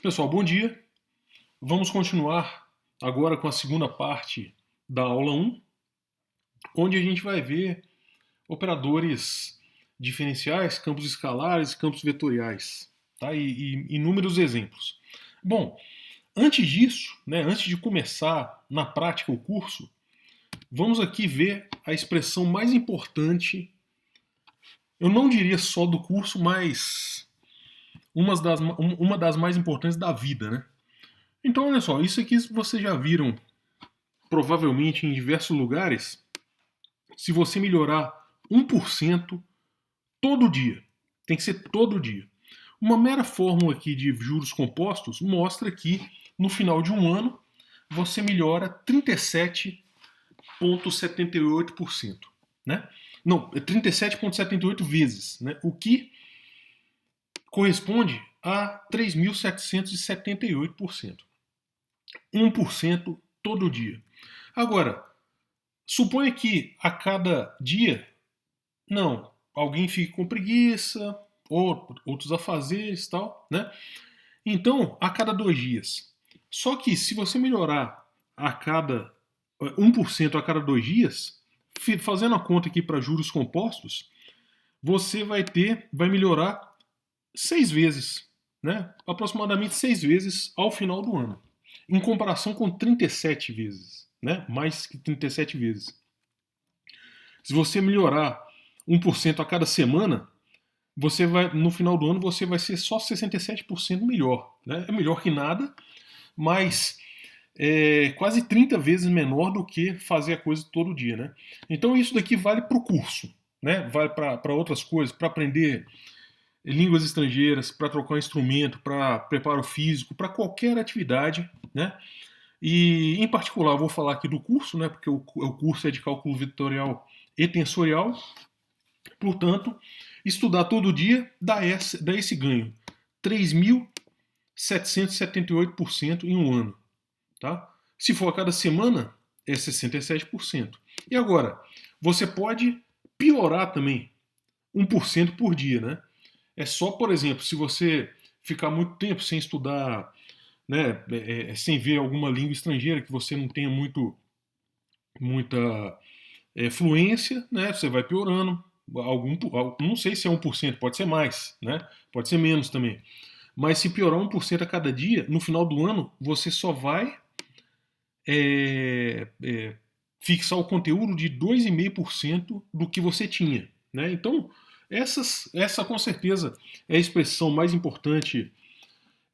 Pessoal, bom dia. Vamos continuar agora com a segunda parte da aula 1, onde a gente vai ver operadores diferenciais, campos escalares, campos vetoriais, tá? E inúmeros exemplos. Bom, antes disso, né, antes de começar na prática o curso, vamos aqui ver a expressão mais importante, eu não diria só do curso, mas uma das mais importantes da vida, né? Então, olha só, isso aqui vocês já viram provavelmente em diversos lugares. Se você melhorar 1% todo dia, tem que ser todo dia. Uma mera fórmula aqui de juros compostos mostra que no final de um ano você melhora 37,78%. Né? Não, 37,78 vezes, né? O que corresponde a 3.778%. 1% todo dia. Agora, suponha que a cada dia, não, alguém fique com preguiça, ou outros afazeres e tal, né? Então, a cada 2 dias. Só que se você melhorar a cada 1% a cada 2 dias, fazendo a conta aqui para juros compostos, você vai melhorar 6 vezes, né? Aproximadamente 6 vezes ao final do ano, em comparação com 37 vezes, né? Mais que 37 vezes. Se você melhorar 1% a cada semana, você vai, no final do ano você vai ser só 67% melhor. Né? É melhor que nada, mas é quase 30 vezes menor do que fazer a coisa todo dia. Né? Então isso daqui vale para o curso, né? Vale para outras coisas, para aprender línguas estrangeiras, para trocar um instrumento, para preparo físico, para qualquer atividade. Né? E, em particular, eu vou falar aqui do curso, né? Porque o curso é de cálculo vetorial e tensorial. Portanto, estudar todo dia dá esse ganho. 3.778% em um ano. Tá? Se for a cada semana, é 67%. E agora, você pode piorar também 1% por dia. Né? É só, por exemplo, se você ficar muito tempo sem estudar, né, sem ver alguma língua estrangeira que você não tenha muita fluência, né, você vai piorando. Não sei se é 1%, pode ser mais, né? Pode ser menos também. Mas se piorar 1% a cada dia, no final do ano você só vai é, é, fixar o conteúdo de 2,5% do que você tinha. Né? Então, essa com certeza é a expressão mais importante,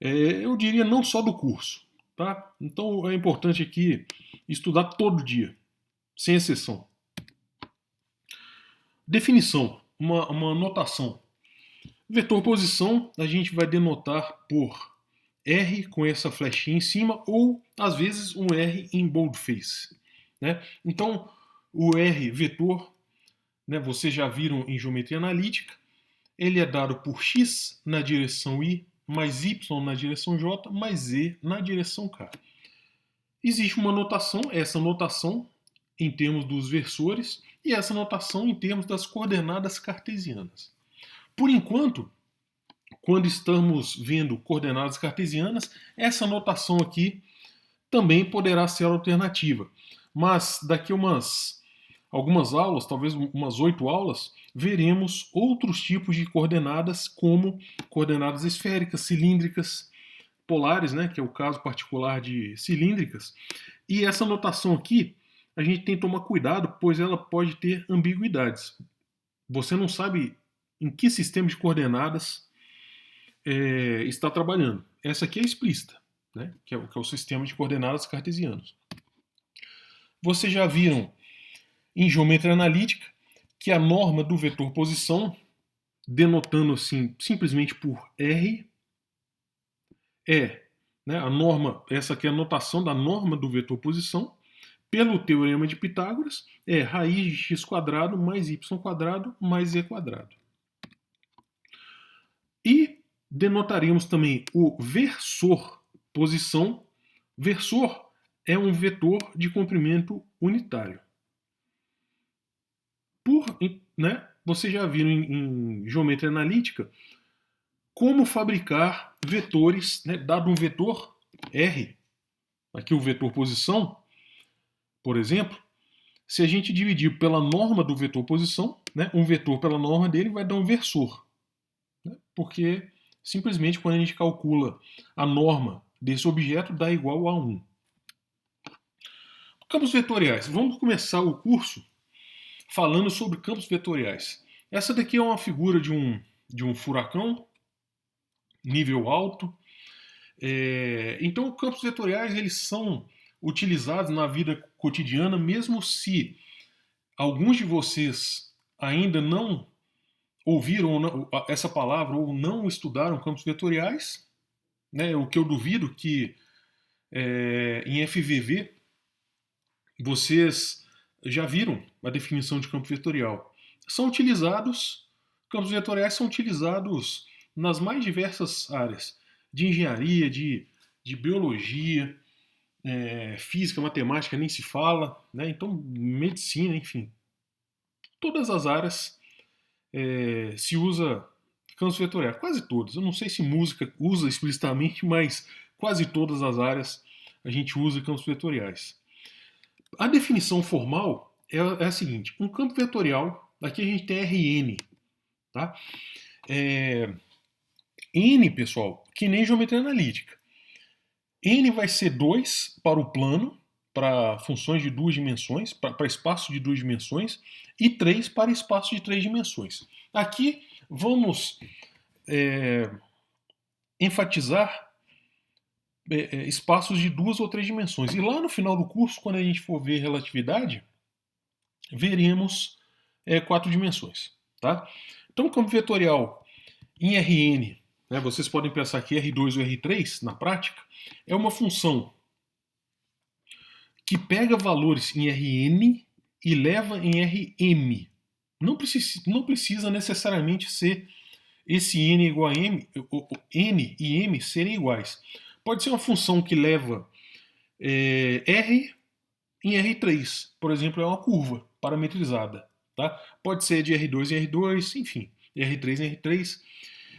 eu diria não só do curso. Tá? Então é importante aqui estudar todo dia, sem exceção. Definição, uma notação. Vetor posição a gente vai denotar por R com essa flechinha em cima ou às vezes um R em boldface. Né? Então o R vetor, né, vocês já viram em geometria analítica, ele é dado por x na direção y mais y na direção j mais z na direção k. Existe uma notação, essa notação em termos dos versores e essa notação em termos das coordenadas cartesianas. Por enquanto, quando estamos vendo coordenadas cartesianas, essa notação aqui também poderá ser alternativa. Mas daqui algumas aulas, talvez umas 8 aulas, veremos outros tipos de coordenadas, como coordenadas esféricas, cilíndricas, polares, né, que é o caso particular de cilíndricas. E essa notação aqui, a gente tem que tomar cuidado, pois ela pode ter ambiguidades. Você não sabe em que sistema de coordenadas está trabalhando. Essa aqui é explícita, né? que é o sistema de coordenadas cartesianos. Vocês já viram em geometria analítica que a norma do vetor posição, denotando assim simplesmente por R, né, a norma, essa aqui é a notação da norma do vetor posição, pelo teorema de Pitágoras, é raiz de x quadrado mais y quadrado mais z quadrado. E denotaremos também o versor posição. Versor é um vetor de comprimento unitário. Vocês já viram em geometria analítica como fabricar vetores, né, dado um vetor R, aqui o vetor posição, por exemplo, se a gente dividir pela norma do vetor posição, né, um vetor pela norma dele vai dar um versor, né, porque simplesmente quando a gente calcula a norma desse objeto dá igual a 1. Campos vetoriais. Vamos começar o curso falando sobre campos vetoriais. Essa daqui é uma figura de um furacão, nível alto. Então, campos vetoriais eles são utilizados na vida cotidiana, mesmo se alguns de vocês ainda não ouviram essa palavra ou não estudaram campos vetoriais, né? O que eu duvido que em FVV vocês já viram a definição de campo vetorial. Campos vetoriais são utilizados nas mais diversas áreas, de engenharia, de biologia, física, matemática, nem se fala, né? Então, medicina, enfim. Todas as áreas se usa campos vetoriais, quase todas. Eu não sei se música usa explicitamente, mas quase todas as áreas a gente usa campos vetoriais. A definição formal é a seguinte: um campo vetorial, aqui a gente tem Rn, tá? N, pessoal, que nem geometria analítica. N vai ser 2 para o plano, para funções de 2 dimensões, para espaço de 2 dimensões, e 3 para espaço de 3 dimensões. Aqui vamos enfatizar espaços de 2 ou 3 dimensões. E lá no final do curso, quando a gente for ver relatividade, veremos 4 dimensões. Tá? Então, o campo vetorial em Rn, né, vocês podem pensar que R2 ou R3, na prática, é uma função que pega valores em Rn e leva em Rm. Não precisa necessariamente ser esse n igual a m, n e m serem iguais. Pode ser uma função que leva R em R3, por exemplo, é uma curva parametrizada. Tá? Pode ser de R2 em R2, enfim, R3 em R3.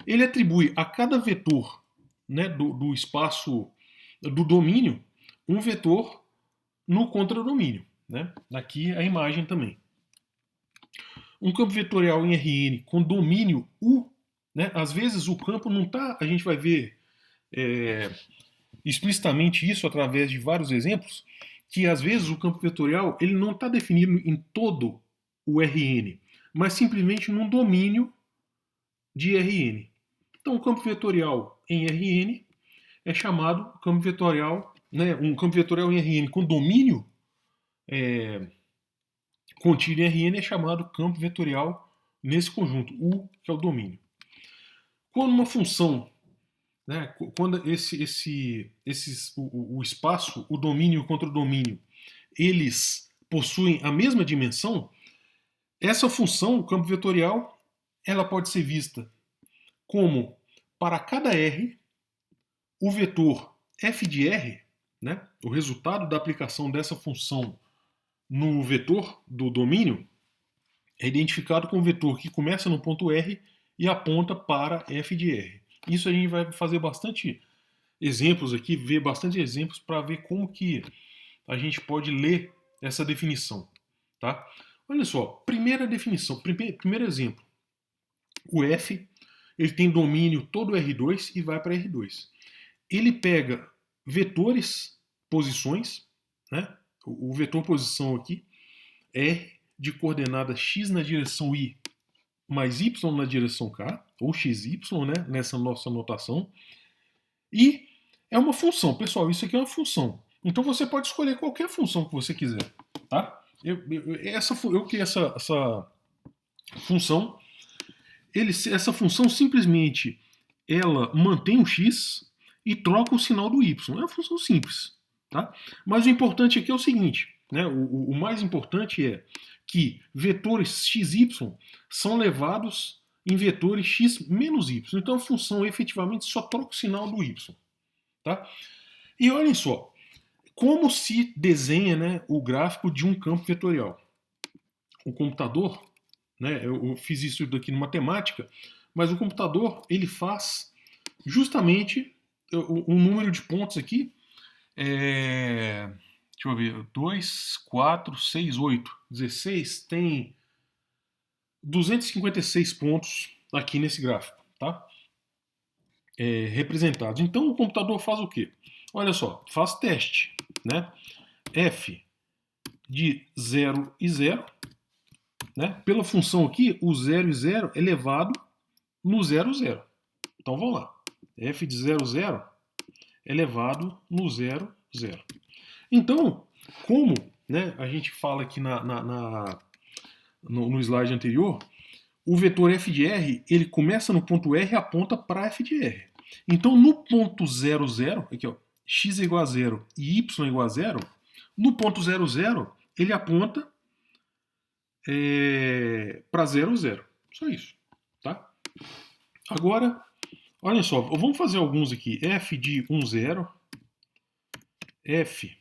Ele atribui a cada vetor, né, do espaço, do domínio, um vetor no contradomínio. Né? Aqui a imagem também. Um campo vetorial em Rn com domínio U, né? Às vezes o campo não está, a gente vai ver explicitamente isso através de vários exemplos, que às vezes o campo vetorial ele não está definido em todo o Rn, mas simplesmente num domínio de Rn. Então, o campo vetorial em Rn é chamado campo vetorial, né, um campo vetorial em Rn com domínio contido em Rn é chamado campo vetorial nesse conjunto, U, que é o domínio. Quando uma função, né, quando o espaço, o domínio e o contradomínio, eles possuem a mesma dimensão, essa função, o campo vetorial, ela pode ser vista como, para cada R, o vetor f de R, né, o resultado da aplicação dessa função no vetor do domínio, é identificado com o vetor que começa no ponto R e aponta para f de R. Isso a gente vai fazer bastante exemplos aqui, ver bastante exemplos para ver como que a gente pode ler essa definição. Tá? Olha só, primeira definição, primeiro exemplo. O f ele tem domínio todo R2 e vai para R2. Ele pega vetores, posições, né? O vetor posição aqui, R de coordenada x na direção y mais y na direção k, ou xy, né? Nessa nossa notação. E é uma função, pessoal, isso aqui é uma função. Então você pode escolher qualquer função que você quiser. Tá? Eu criei essa função. Essa função simplesmente ela mantém o x e troca o sinal do y. É uma função simples. Tá? Mas o importante aqui é o seguinte, né? O mais importante é que vetores xy são levados em vetores x menos y. Então a função efetivamente só troca o sinal do y. Tá? E olhem só, como se desenha, né, o gráfico de um campo vetorial. O computador, né, eu fiz isso daqui no matemática, mas o computador ele faz justamente o número de pontos aqui. Deixa eu ver, 2, 4, 6, 8, 16, tem 256 pontos aqui nesse gráfico, tá? Representados. Então o computador faz o quê? Olha só, faz teste, né? F de 0 e 0, né? Pela função aqui, o 0 e 0 é elevado no 0, 0. Então vamos lá. F de 0, 0 é elevado no 0, 0. Então, como, né, a gente fala aqui no slide anterior, o vetor f de r, ele começa no ponto R e aponta para f de r. Então, no ponto 0, 0, aqui ó, x é igual a 0 e y é igual a 0, no ponto 0, 0, ele aponta para 0, 0. Só isso, tá? Agora, olha só, vamos fazer alguns aqui. F de 1, 0, F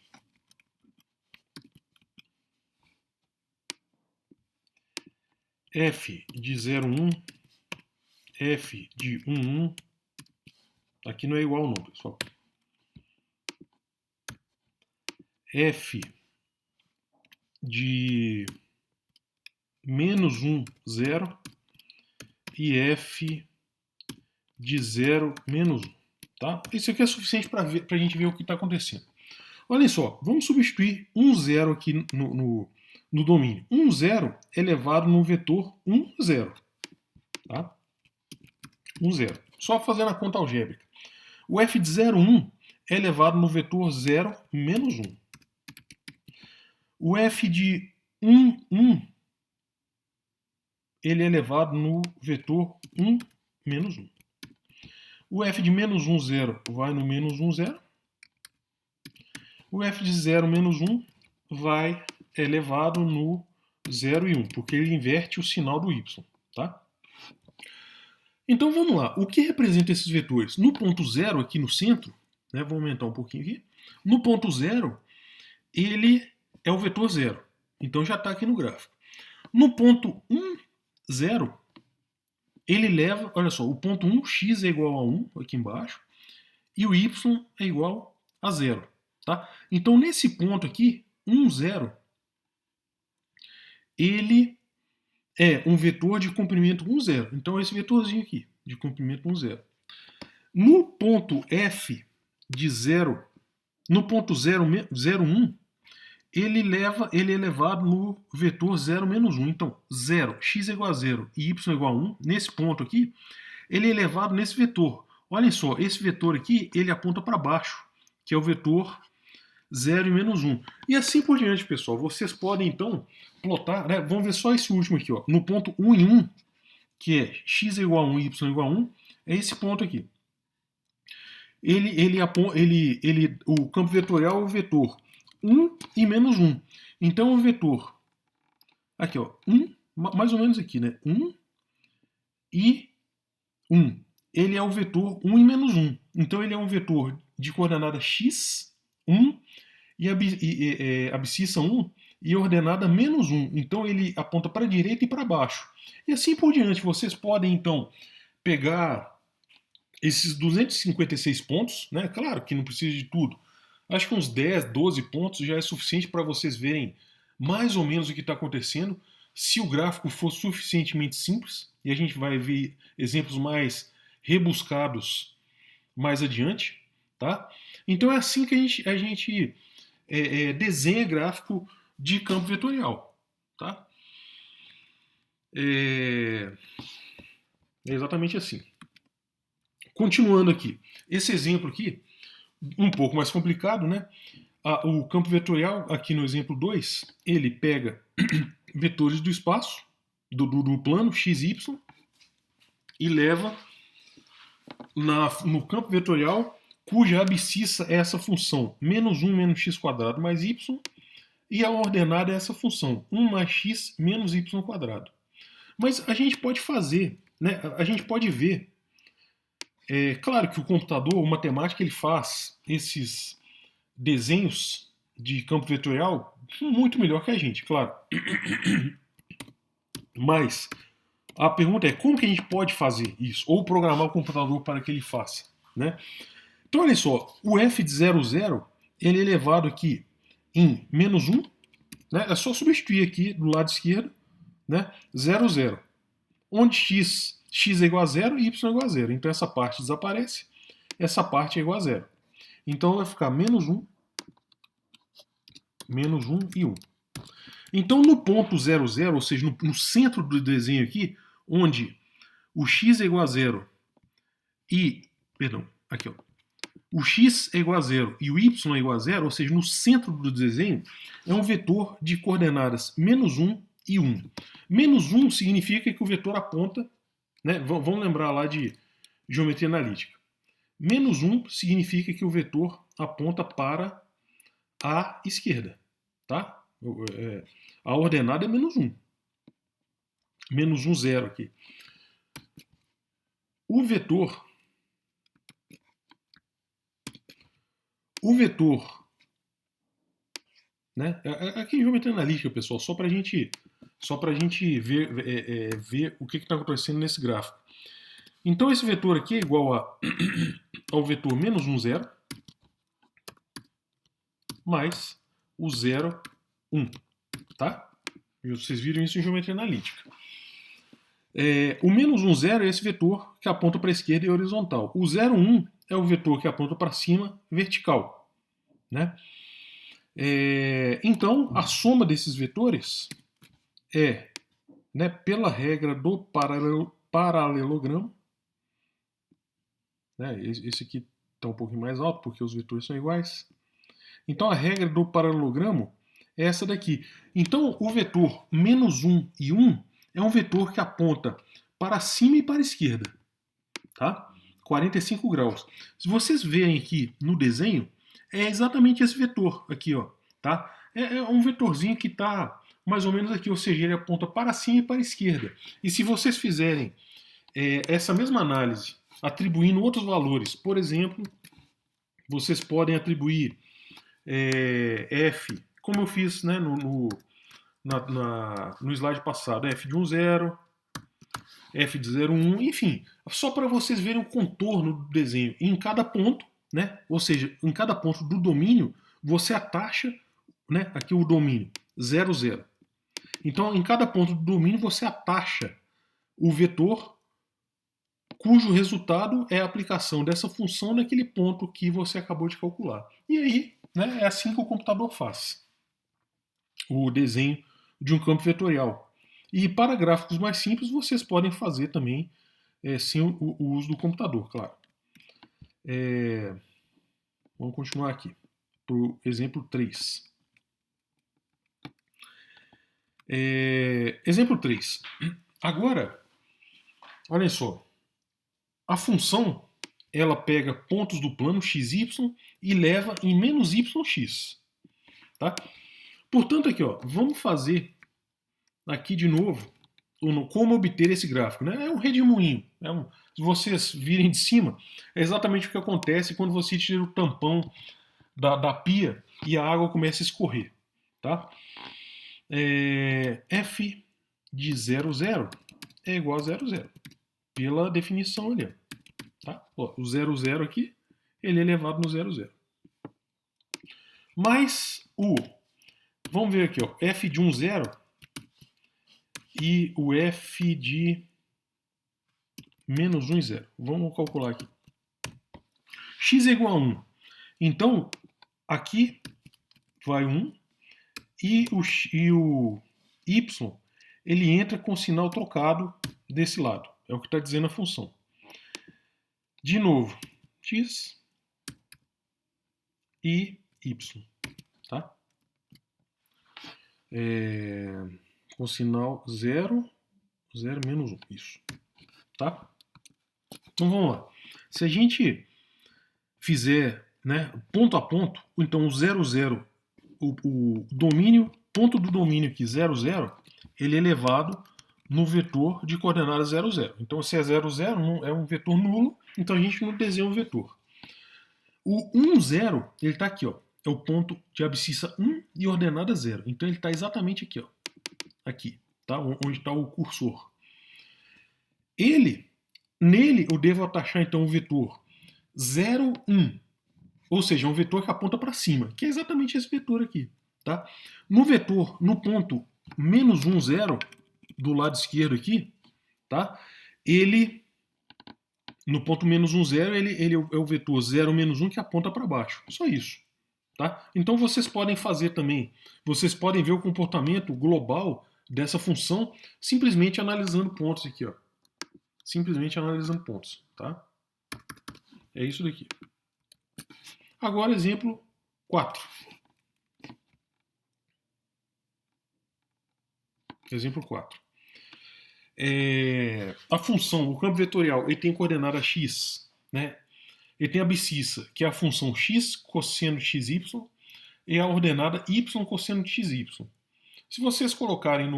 de 0, 1, F de 1, 1. Aqui não é igual não, pessoal. F de menos 1, 0 e F de 0, menos 1. Tá? Isso aqui é suficiente para a gente ver o que está acontecendo. Olha só, vamos substituir 1, 0 aqui no domínio. 1, 0 é elevado no vetor 1, 0. Tá? 1, 0. Só fazendo a conta algébrica. O f de 0, 1 é elevado no vetor 0, menos 1. O f de 1, 1 ele é elevado no vetor 1, menos 1. O f de menos 1, 0 vai no menos 1, 0. O f de 0, menos 1 vai elevado no 0 e 1, porque ele inverte o sinal do y. Tá? Então vamos lá. O que representa esses vetores? No ponto 0, aqui no centro, né, vou aumentar um pouquinho aqui. No ponto 0, ele é o vetor 0. Então já está aqui no gráfico. No ponto 1, 0, ele leva, olha só, o ponto 1, x é igual a 1, aqui embaixo, e o y é igual a 0. Tá? Então nesse ponto aqui, 1, 0, ele é um vetor de comprimento 1, 0. Então esse vetorzinho aqui, de comprimento 1, 0. No ponto f de 0, no ponto 0, 0, 1, ele é elevado no vetor 0, menos 1. Então, 0, x é igual a 0 e y é igual a 1, nesse ponto aqui, ele é elevado nesse vetor. Olhem só, esse vetor aqui, ele aponta para baixo, que é o vetor 0 e menos 1. E assim por diante, pessoal. Vocês podem, então, plotar, né? Vamos ver só esse último aqui, ó. No ponto 1 e 1, que é x é igual a 1 e y é igual a 1, é esse ponto aqui. O campo vetorial é o vetor 1 e menos 1. Então o vetor, aqui ó, 1, mais ou menos aqui, né? 1 e 1. Ele é o vetor 1 e menos 1. Então ele é um vetor de coordenada x, 1, e abscissa 1 e ordenada menos 1. Então ele aponta para a direita e para baixo. E assim por diante. Vocês podem então pegar esses 256 pontos, né? Claro que não precisa de tudo. Acho que uns 10, 12 pontos já é suficiente para vocês verem mais ou menos o que está acontecendo. Se o gráfico for suficientemente simples, e a gente vai ver exemplos mais rebuscados mais adiante, tá? Então é assim que a gente desenha gráfico de campo vetorial, tá? É exatamente assim. Continuando aqui, esse exemplo aqui, um pouco mais complicado, né? O campo vetorial, aqui no exemplo 2, ele pega vetores do espaço, do plano x, y, e leva no campo vetorial, cuja abscissa é essa função, menos 1 menos x quadrado mais y, e a ordenada é essa função, 1 mais x menos y quadrado. Mas a gente pode fazer, né? A gente pode ver. Claro que o computador, o matemático, ele faz esses desenhos de campo vetorial muito melhor que a gente, claro. Mas a pergunta é como que a gente pode fazer isso? Ou programar o computador para que ele faça, né? Então, olha só, o f de 00 ele é elevado aqui em menos 1, né? É só substituir aqui do lado esquerdo, né? 0, 0. Onde x é igual a 0 e y é igual a 0. Então, essa parte desaparece, essa parte é igual a 0. Então, vai ficar menos 1 e 1. Então, no ponto 0, 0, ou seja, no centro do desenho aqui, onde o x é igual a 0 e... Perdão, aqui ó. O x é igual a 0 e o y é igual a 0, ou seja, no centro do desenho, é um vetor de coordenadas menos 1 e 1. Menos 1 significa que o vetor aponta, né? Vamos lembrar lá de geometria analítica. Menos 1 significa que o vetor aponta para a esquerda, tá? A ordenada é menos 1. Menos 1, 0 aqui. O vetor, né? Aqui em geometria analítica, pessoal, só para a gente ver o que está acontecendo nesse gráfico. Então esse vetor aqui é igual ao vetor menos 1, 0 mais o 0, 1, tá? Vocês viram isso em geometria analítica. O menos 1, 0 é esse vetor que aponta para a esquerda e horizontal. O 0, 1 é o vetor que aponta para cima, vertical, né? Então, a soma desses vetores é, né, pela regra do paralelogramo, né, esse aqui está um pouquinho mais alto porque os vetores são iguais. Então, a regra do paralelogramo é essa daqui. Então, o vetor menos 1 e 1 é um vetor que aponta para cima e para a esquerda, tá? 45 graus. Se vocês verem aqui no desenho, é exatamente esse vetor aqui, ó, tá? É um vetorzinho que está mais ou menos aqui, ou seja, ele aponta para cima e para a esquerda. E se vocês fizerem essa mesma análise, atribuindo outros valores, por exemplo, vocês podem atribuir f, como eu fiz, né, no slide passado, f de 1, 0, f de 0, 1, enfim, só para vocês verem o contorno do desenho. Em cada ponto, né, ou seja, em cada ponto do domínio, você atacha, né, aqui o domínio, 0, 0. Então, em cada ponto do domínio, você atacha o vetor cujo resultado é a aplicação dessa função naquele ponto que você acabou de calcular. E aí, né, é assim que o computador faz o desenho de um campo vetorial. E para gráficos mais simples, vocês podem fazer também sem o uso do computador, claro. Vamos continuar aqui, para o exemplo 3. Exemplo 3. Agora, olhem só. A função, ela pega pontos do plano xy e leva em menos yx. Tá? Portanto, aqui, ó, vamos fazer aqui de novo como obter esse gráfico. Né? É um redemoinho. Se vocês virem de cima, é exatamente o que acontece quando você tira o tampão da pia e a água começa a escorrer. Tá? F de 0, 0 é igual a 0, 0. Pela definição ali. Tá? Ó, o 0, 0 aqui, ele é elevado no 0, 0. Mas vamos ver aqui, ó, f de 1, 0 e o f de menos 1 e 0. Vamos calcular aqui. X é igual a 1. Então, aqui vai 1 e o y, ele entra com sinal trocado desse lado. É o que está dizendo a função. De novo, x e y. Tá? Com sinal 0, 0, menos 1. Isso. Tá? Então vamos lá. Se a gente fizer, né, ponto a ponto, então o 0, 0, o domínio, ponto do domínio aqui 0, 0, ele é elevado no vetor de coordenadas 0, 0. Então se é 0, 0, é um vetor nulo, então a gente não desenha um vetor. O 1, 0, ele está aqui, ó. É o ponto de abscissa 1 e ordenada 0. Então ele está exatamente aqui, ó. Aqui, tá? Onde está o cursor. Nele eu devo atachar então o vetor 0, 1, ou seja, um vetor que aponta para cima, que é exatamente esse vetor aqui. Tá? No ponto menos 1, 0, do lado esquerdo aqui, tá? No ponto menos 1, 0, ele é o vetor 0, menos 1 que aponta para baixo. Só isso. Tá? Então vocês podem fazer também, vocês podem ver o comportamento global dessa função simplesmente analisando pontos aqui. Ó. Simplesmente analisando pontos. Tá? É isso daqui. Agora, exemplo 4. Exemplo 4. A função, o campo vetorial, ele tem coordenada x, né? Ele tem a abscissa, que é a função x cosseno de xy, e a ordenada y cosseno de xy. Se vocês colocarem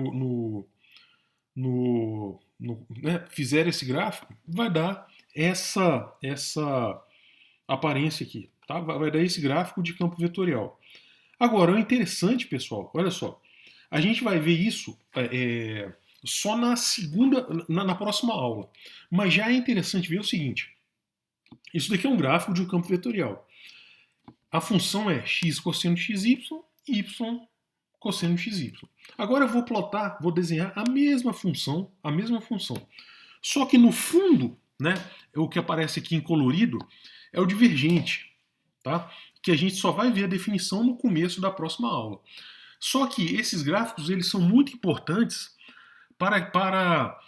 né, fizerem esse gráfico, vai dar essa aparência aqui, tá? Vai dar esse gráfico de campo vetorial. Agora, o interessante, pessoal, olha só, a gente vai ver isso só na próxima aula. Mas já é interessante ver o seguinte: isso daqui é um gráfico de um campo vetorial. A função é x cosseno de xy, y cosseno de xy. Agora eu vou desenhar a mesma função. Só que no fundo, né, o que aparece aqui em colorido é o divergente, tá? Que a gente só vai ver a definição no começo da próxima aula. Só que esses gráficos eles são muito importantes para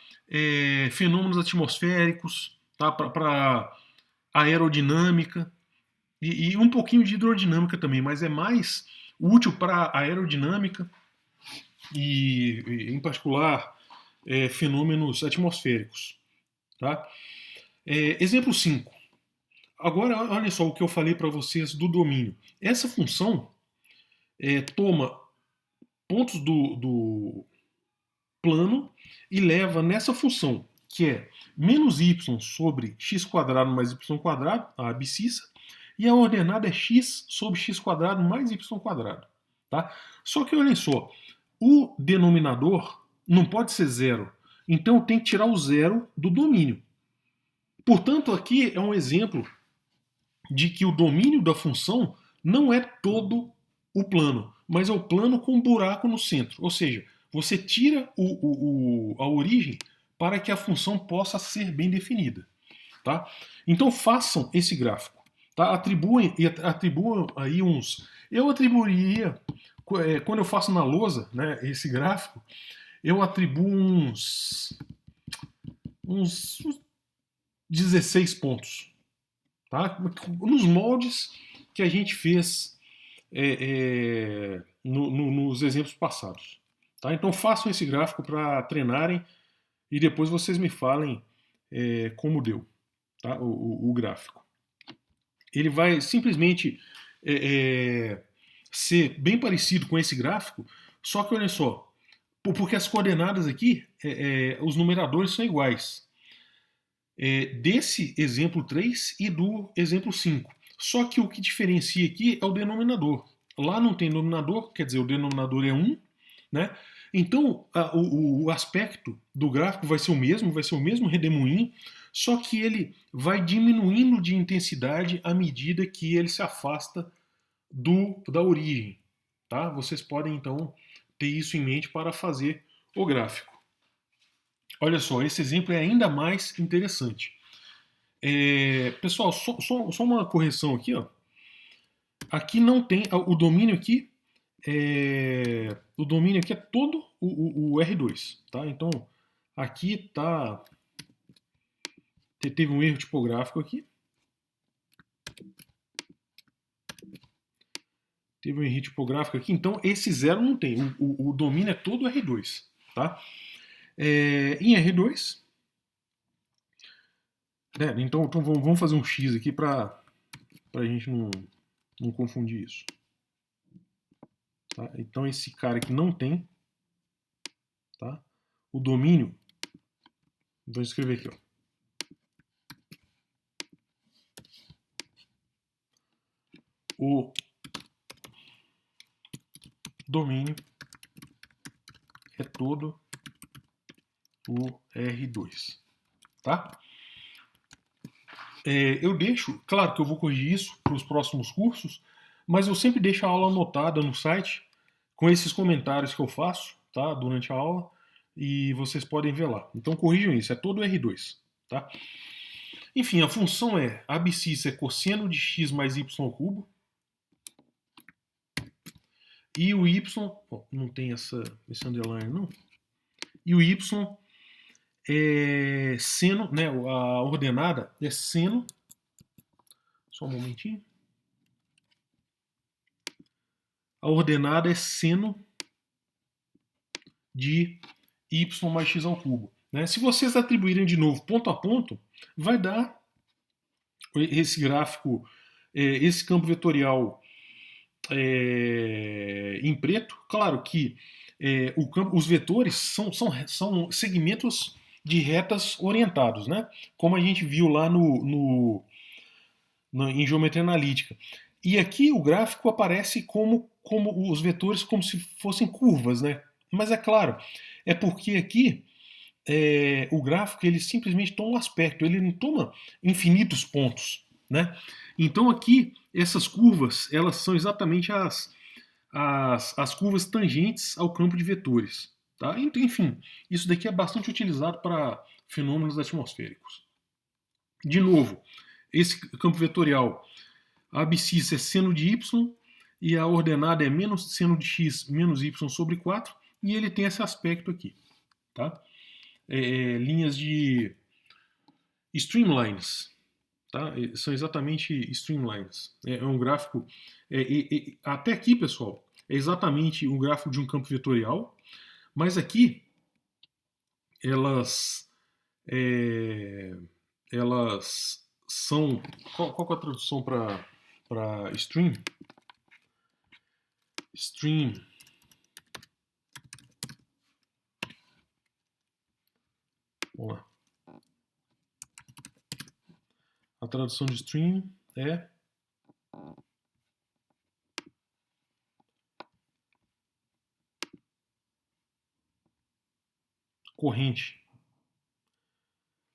fenômenos atmosféricos, tá? Para aerodinâmica e um pouquinho de hidrodinâmica também, mas é mais útil para aerodinâmica e em particular, fenômenos atmosféricos. Tá? Exemplo 5. Agora, olha só o que eu falei para vocês do domínio. Essa função toma pontos do plano e leva nessa função, que é menos y sobre x quadrado mais y quadrado, a abscissa, e a ordenada é x sobre x quadrado mais y quadrado. Tá? Só que olhem só, o denominador não pode ser zero, então eu tenho que tirar o zero do domínio. Portanto, aqui é um exemplo de que o domínio da função não é todo o plano, mas é o plano com um buraco no centro. Ou seja, você tira a origem para que a função possa ser bem definida. Tá? Então façam esse gráfico. Tá? Atribuam aí uns. Eu atribuiria, quando eu faço na lousa, né, esse gráfico, eu atribuo uns 16 pontos. Tá? Nos moldes que a gente fez nos exemplos passados. Tá? Então façam esse gráfico para treinarem e depois vocês me falem como deu, tá? o gráfico. Ele vai simplesmente ser bem parecido com esse gráfico, só que olha só, porque as coordenadas aqui, os numeradores são iguais. Desse exemplo 3 e do exemplo 5. Só que o que diferencia aqui é o denominador. Lá não tem denominador, quer dizer, o denominador é 1, né? Então, o aspecto do gráfico vai ser o mesmo redemoinho, só que ele vai diminuindo de intensidade à medida que ele se afasta da origem. Tá? Vocês podem, então, ter isso em mente para fazer o gráfico. Olha só, esse exemplo é ainda mais interessante. Pessoal, só uma correção aqui. Ó. Aqui não tem o domínio aqui. O domínio aqui é todo o R2. Tá? Então, aqui tá. Teve um erro tipográfico aqui. Teve um erro tipográfico aqui. Então, esse zero não tem. O domínio é todo R2. Tá? Em R2. Então vamos fazer um X aqui para a gente não confundir isso. Tá? Então esse cara aqui não tem. Tá? O domínio. Vou escrever aqui. Ó. O domínio é todo o R2. tá? Eu deixo, claro que eu vou corrigir isso para os próximos cursos, mas eu sempre deixo a aula anotada no site com esses comentários que eu faço, tá? Durante a aula, e vocês podem ver lá. Então corrijam isso, é todo R2, tá? Enfim, a função é abscissa é cosseno de x mais y ao cubo, e o y, não tem esse underline não, e o y é seno, né, a ordenada é seno, só um momentinho, a ordenada é seno de y mais x ao cubo. Né? Se vocês atribuírem de novo ponto a ponto, vai dar esse gráfico, esse campo vetorial em preto. Claro que os vetores são segmentos de retas orientados, né? Como a gente viu lá em geometria analítica. E aqui o gráfico aparece como os vetores como se fossem curvas, né? Mas é claro, é porque aqui o gráfico ele simplesmente toma um aspecto, ele não toma infinitos pontos, né? Então aqui essas curvas elas são exatamente as curvas tangentes ao campo de vetores, tá? Então, enfim, isso daqui é bastante utilizado para fenômenos atmosféricos. De novo, esse campo vetorial, a abscissa é seno de y e a ordenada é menos seno de x menos y sobre 4, e ele tem esse aspecto aqui, tá? Linhas de streamlines, tá? São exatamente streamlines. É um gráfico, até aqui, pessoal, é exatamente um gráfico de um campo vetorial, mas aqui elas são... Qual é a tradução para stream? Stream. Vamos lá. A tradução de stream é corrente.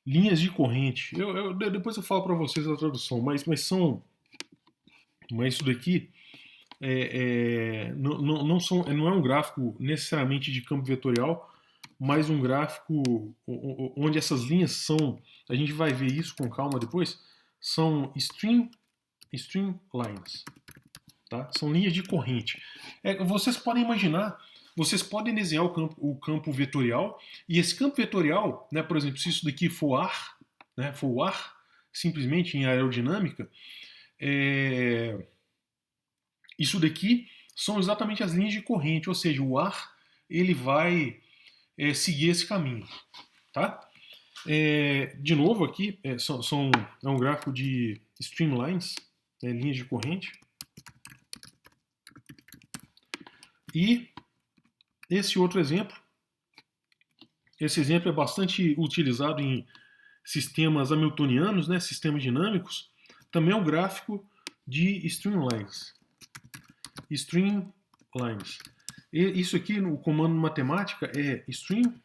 Linhas de corrente. Depois eu falo para vocês a tradução, mas isso daqui não é um gráfico necessariamente de campo vetorial, mas um gráfico onde essas linhas são, a gente vai ver isso com calma depois, são streamlines, tá? São linhas de corrente. Vocês podem imaginar, vocês podem desenhar o campo vetorial, e esse campo vetorial, né, por exemplo, se isso daqui for ar, né, simplesmente em aerodinâmica, isso daqui são exatamente as linhas de corrente, ou seja, o ar ele vai seguir esse caminho, tá? De novo aqui, é um gráfico de streamlines, linhas de corrente. E esse outro exemplo, é bastante utilizado em sistemas hamiltonianos, né, sistemas dinâmicos, também é um gráfico de streamlines. Isso aqui no comando matemática é stream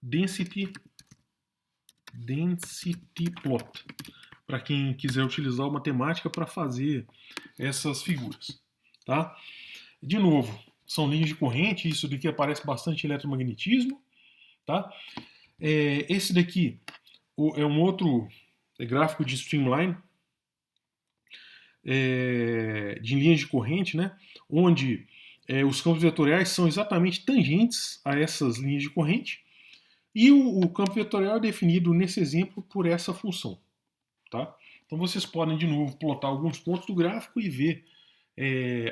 density plot, para quem quiser utilizar a matemática para fazer essas figuras, tá? De novo, são linhas de corrente, isso daqui aparece bastante eletromagnetismo, tá? Esse daqui é um outro gráfico de streamline, de linhas de corrente, né? Onde os campos vetoriais são exatamente tangentes a essas linhas de corrente, e o campo vetorial é definido nesse exemplo por essa função, tá? Então vocês podem de novo plotar alguns pontos do gráfico e ver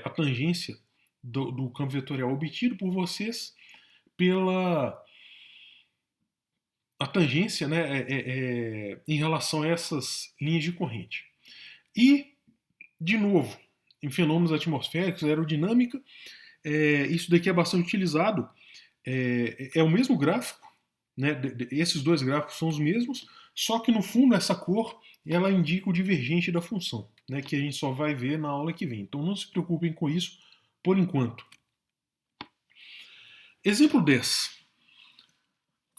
a tangência do campo vetorial obtido por vocês pela a tangência, né, em relação a essas linhas de corrente. E, de novo, em fenômenos atmosféricos, aerodinâmica, isso daqui é bastante utilizado. É o mesmo gráfico, né, esses dois gráficos são os mesmos, só que no fundo essa cor ela indica o divergente da função, né, que a gente só vai ver na aula que vem. Então não se preocupem com isso por enquanto. Exemplo 10.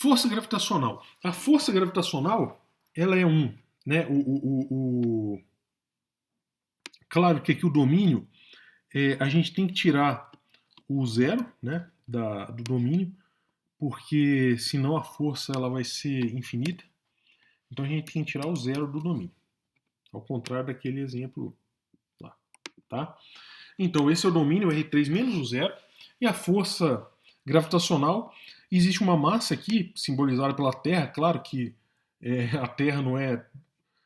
Força gravitacional. A força gravitacional, ela é né? Claro que aqui o domínio, a gente tem que tirar o zero, né? Do domínio, porque senão a força ela vai ser infinita. Então a gente tem que tirar o zero do domínio. Ao contrário daquele exemplo lá, tá? Então esse é o domínio, R3 menos o zero. E a força gravitacional, existe uma massa aqui, simbolizada pela Terra. Claro que a Terra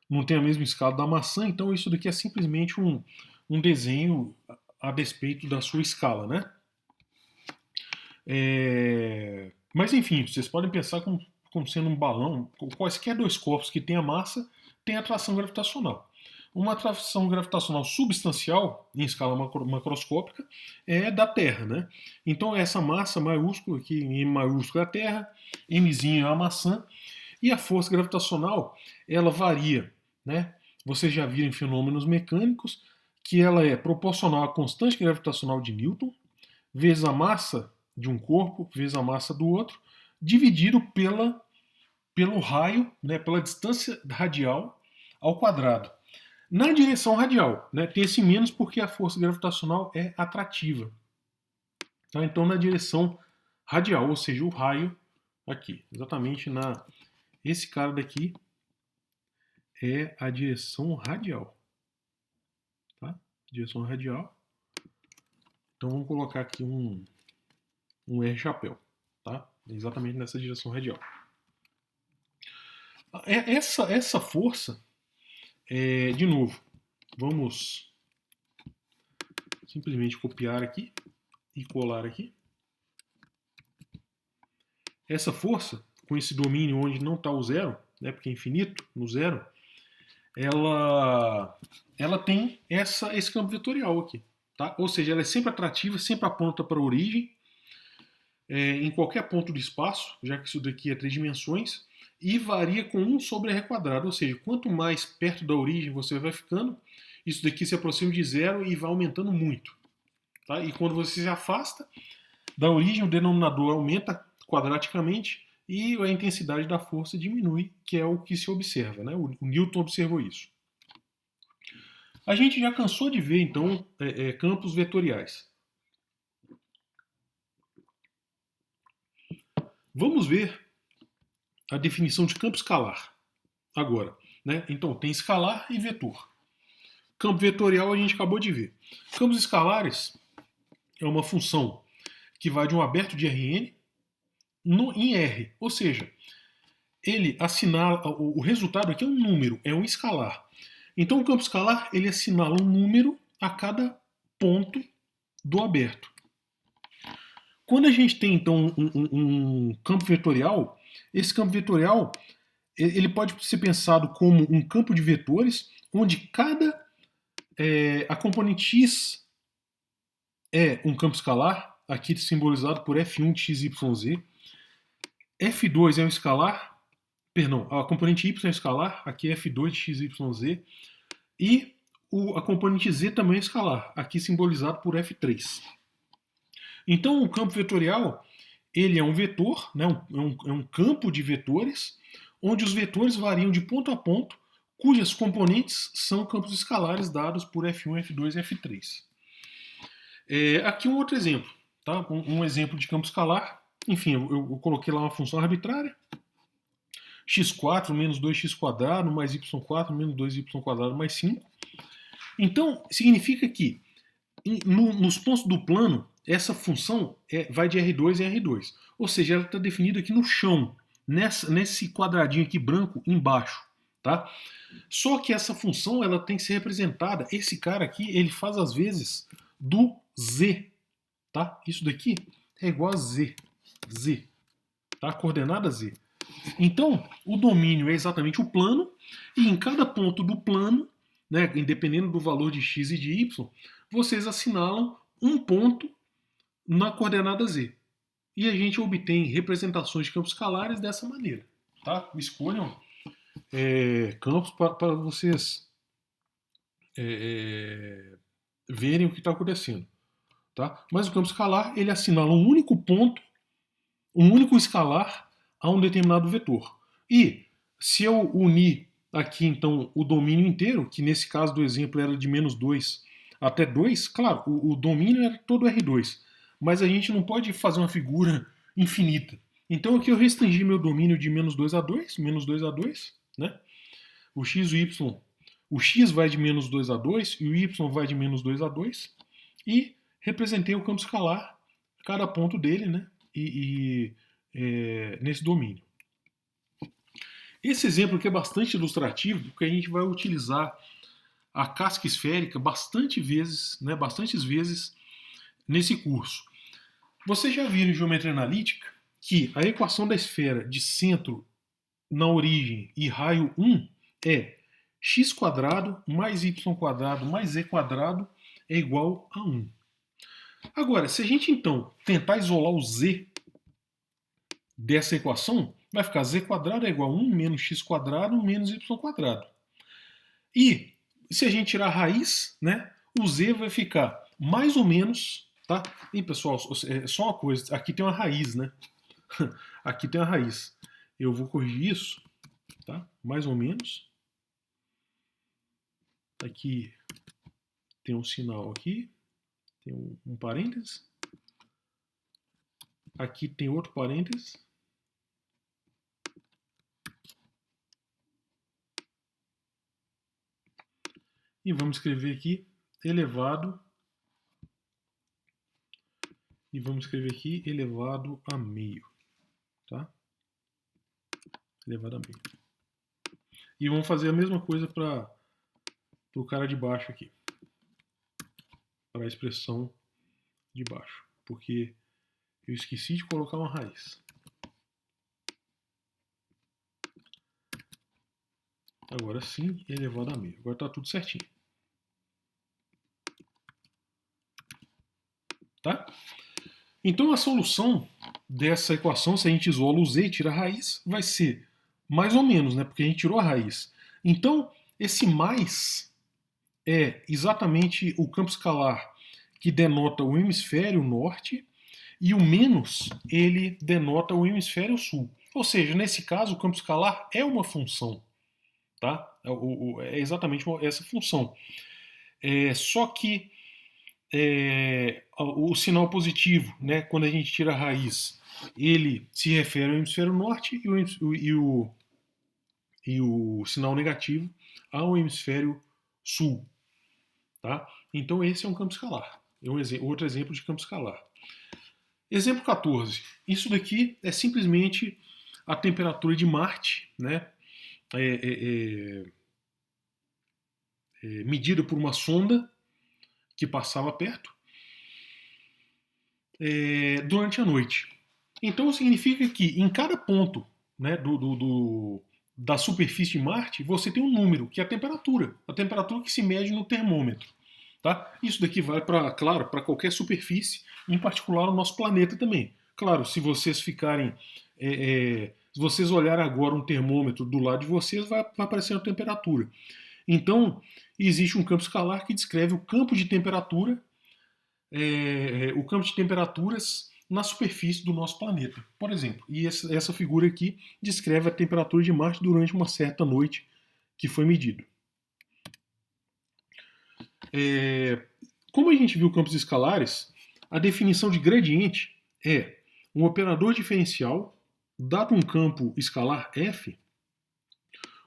não tem a mesma escala da maçã, então isso daqui é simplesmente um desenho a despeito da sua escala, né? Mas enfim, vocês podem pensar como sendo um balão, quaisquer dois corpos que tenham massa, tem atração gravitacional. Uma atração gravitacional substancial, em escala macroscópica, é da Terra, né? Então essa massa maiúscula, aqui M maiúscula é a Terra, Mzinho é a maçã, e a força gravitacional, ela varia, né? Vocês já viram em fenômenos mecânicos que ela é proporcional à constante gravitacional de Newton, vezes a massa de um corpo, vezes a massa do outro, dividido pelo raio, né, pela distância radial ao quadrado. Na direção radial, né, tem esse menos porque a força gravitacional é atrativa. Tá? Então, na direção radial, ou seja, o raio aqui, exatamente esse cara daqui é a direção radial. Tá? Direção radial. Então, vamos colocar aqui um R chapéu. Tá? Exatamente nessa direção radial. Essa força, de novo, vamos simplesmente copiar aqui e colar aqui. Essa força, com esse domínio onde não está o zero, né, porque é infinito no zero, ela tem esse campo vetorial aqui. Tá? Ou seja, ela é sempre atrativa, sempre aponta para a origem, em qualquer ponto do espaço, já que isso daqui é 3 dimensões, e varia com 1 sobre R quadrado. Ou seja, quanto mais perto da origem você vai ficando, isso daqui se aproxima de zero e vai aumentando muito. Tá? E quando você se afasta da origem, o denominador aumenta quadraticamente e a intensidade da força diminui, que é o que se observa. Né? O Newton observou isso. A gente já cansou de ver, então, campos vetoriais. Vamos ver a definição de campo escalar agora. Né? Então, tem escalar e vetor. Campo vetorial a gente acabou de ver. Campos escalares é uma função que vai de um aberto de Rn em R. Ou seja, ele assinala, o resultado aqui é um número, é um escalar. Então o campo escalar ele assinala um número a cada ponto do aberto. Quando a gente tem então um campo vetorial, esse campo vetorial ele pode ser pensado como um campo de vetores, onde a componente x é um campo escalar, aqui simbolizado por F1 de XYZ. F2 é um escalar, perdão, a componente y é um escalar, aqui é F2 de XYZ. E a componente z também é escalar, aqui simbolizado por F3. Então o campo vetorial ele é um vetor, né, é um campo de vetores, onde os vetores variam de ponto a ponto, cujas componentes são campos escalares dados por F1, F2 e F3. Aqui um outro exemplo, tá? Um exemplo de campo escalar. Enfim, eu coloquei lá uma função arbitrária, x4 menos 2x² mais y4 menos 2y² mais 5. Então, significa que nos pontos do plano, essa função vai de R2 em R2. Ou seja, ela está definida aqui no chão, nesse quadradinho aqui branco embaixo. Tá? Só que essa função ela tem que ser representada, esse cara aqui, ele faz as vezes do z. Tá? Isso daqui é igual a z. Z. Tá? Coordenada z. Então, o domínio é exatamente o plano, e em cada ponto do plano, né, independendo do valor de x e de y, vocês assinalam um ponto na coordenada z. E a gente obtém representações de campos escalares dessa maneira. Tá? Escolham campos para vocês verem o que está acontecendo. Tá? Mas o campo escalar ele assinala um único ponto, um único escalar a um determinado vetor. E se eu unir aqui, então, o domínio inteiro, que nesse caso do exemplo era de menos 2 até 2, claro, o domínio era todo R2, mas a gente não pode fazer uma figura infinita. Então aqui eu restringi meu domínio de menos 2 a 2, menos 2 a 2, né? O x e o y, o x vai de menos 2 a 2 e o y vai de menos 2 a 2, e representei o campo escalar, cada ponto dele, né? Nesse domínio. Esse exemplo aqui é bastante ilustrativo, porque a gente vai utilizar a casca esférica bastantes vezes nesse curso. Vocês já viram em geometria analítica que a equação da esfera de centro na origem e raio 1 é x² mais y² mais z² é igual a 1. Agora, se a gente então tentar isolar o z dessa equação, vai ficar z² é igual a 1 menos x² menos y². E se a gente tirar a raiz, né, o z vai ficar mais ou menos, tá? E pessoal, só uma coisa, aqui tem uma raiz, né? Aqui tem uma raiz. Eu vou corrigir isso, tá? Mais ou menos. Aqui tem um sinal aqui, tem um parênteses. Aqui tem outro parênteses. E vamos escrever aqui elevado. E vamos escrever aqui elevado a meio. Tá? Elevado a meio. E vamos fazer a mesma coisa para o cara de baixo aqui. Para a expressão de baixo. Porque eu esqueci de colocar uma raiz. Agora sim, elevado a meio. Agora está tudo certinho. Tá? Então a solução dessa equação, se a gente isola o z e tira a raiz, vai ser mais ou menos, né? Porque a gente tirou a raiz. Então, esse mais é exatamente o campo escalar que denota o hemisfério norte, e o menos, ele denota o hemisfério sul. Ou seja, nesse caso, o campo escalar é uma função. Tá? É exatamente essa função. Só que o sinal positivo, né, quando a gente tira a raiz, ele se refere ao hemisfério norte e o sinal negativo ao hemisfério sul. Tá? Então esse é um campo escalar. É outro exemplo de campo escalar. Exemplo 14. Isso daqui é simplesmente a temperatura de Marte, né, medida por uma sonda que passava perto durante a noite. Então significa que em cada ponto, né, da superfície de Marte, você tem um número, que é a temperatura que se mede no termômetro. Tá? Isso daqui vai claro, para qualquer superfície, em particular o nosso planeta também. Claro, se vocês ficarem. Se vocês olharem agora um termômetro do lado de vocês, vai aparecer a temperatura. Então, existe um campo escalar que descreve o campo de temperatura, o campo de temperaturas na superfície do nosso planeta, por exemplo. E essa figura aqui descreve a temperatura de Marte durante uma certa noite que foi medido. Como a gente viu campos escalares, a definição de gradiente é um operador diferencial dado um campo escalar f.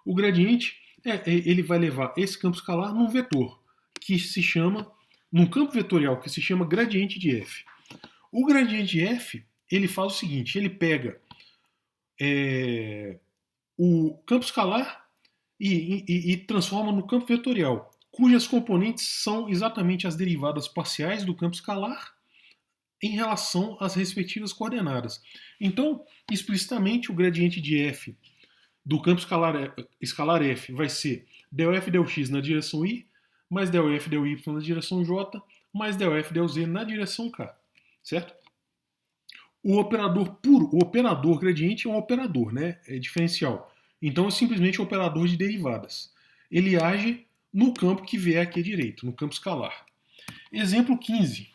O gradiente ele vai levar esse campo escalar num vetor que se chama, num campo vetorial que se chama gradiente de f. O gradiente de f ele faz o seguinte: ele pega o campo escalar e transforma no campo vetorial, cujas componentes são exatamente as derivadas parciais do campo escalar em relação às respectivas coordenadas. Então, explicitamente, o gradiente de f do campo escalar f vai ser ΔF ΔX na direção i, mais ΔF ΔY na direção j, mais ΔF ΔZ na direção k. Certo? O operador puro, o operador gradiente é um operador, né? É diferencial. Então é simplesmente um operador de derivadas. Ele age no campo que vier aqui à direita, no campo escalar. Exemplo 15.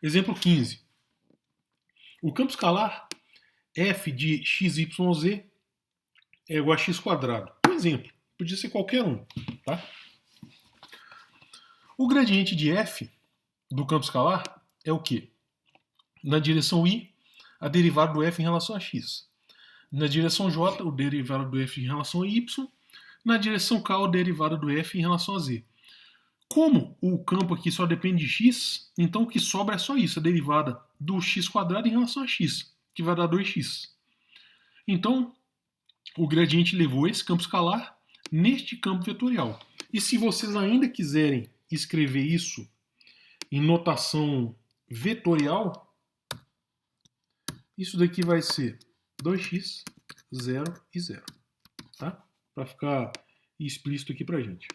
Exemplo 15. O campo escalar f de x, y, z é igual a x quadrado. Um exemplo. Podia ser qualquer um. Tá? O gradiente de f do campo escalar é o quê? Na direção y, a derivada do f em relação a x. Na direção j, o derivado do f em relação a y. Na direção k, o derivado do f em relação a z. Como o campo aqui só depende de x, então o que sobra é só isso, a derivada do x quadrado em relação a x, que vai dar 2x. Então, o gradiente levou esse campo escalar neste campo vetorial. E se vocês ainda quiserem escrever isso em notação vetorial, isso daqui vai ser 2x, 0 e 0. Tá? Para ficar explícito aqui pra gente.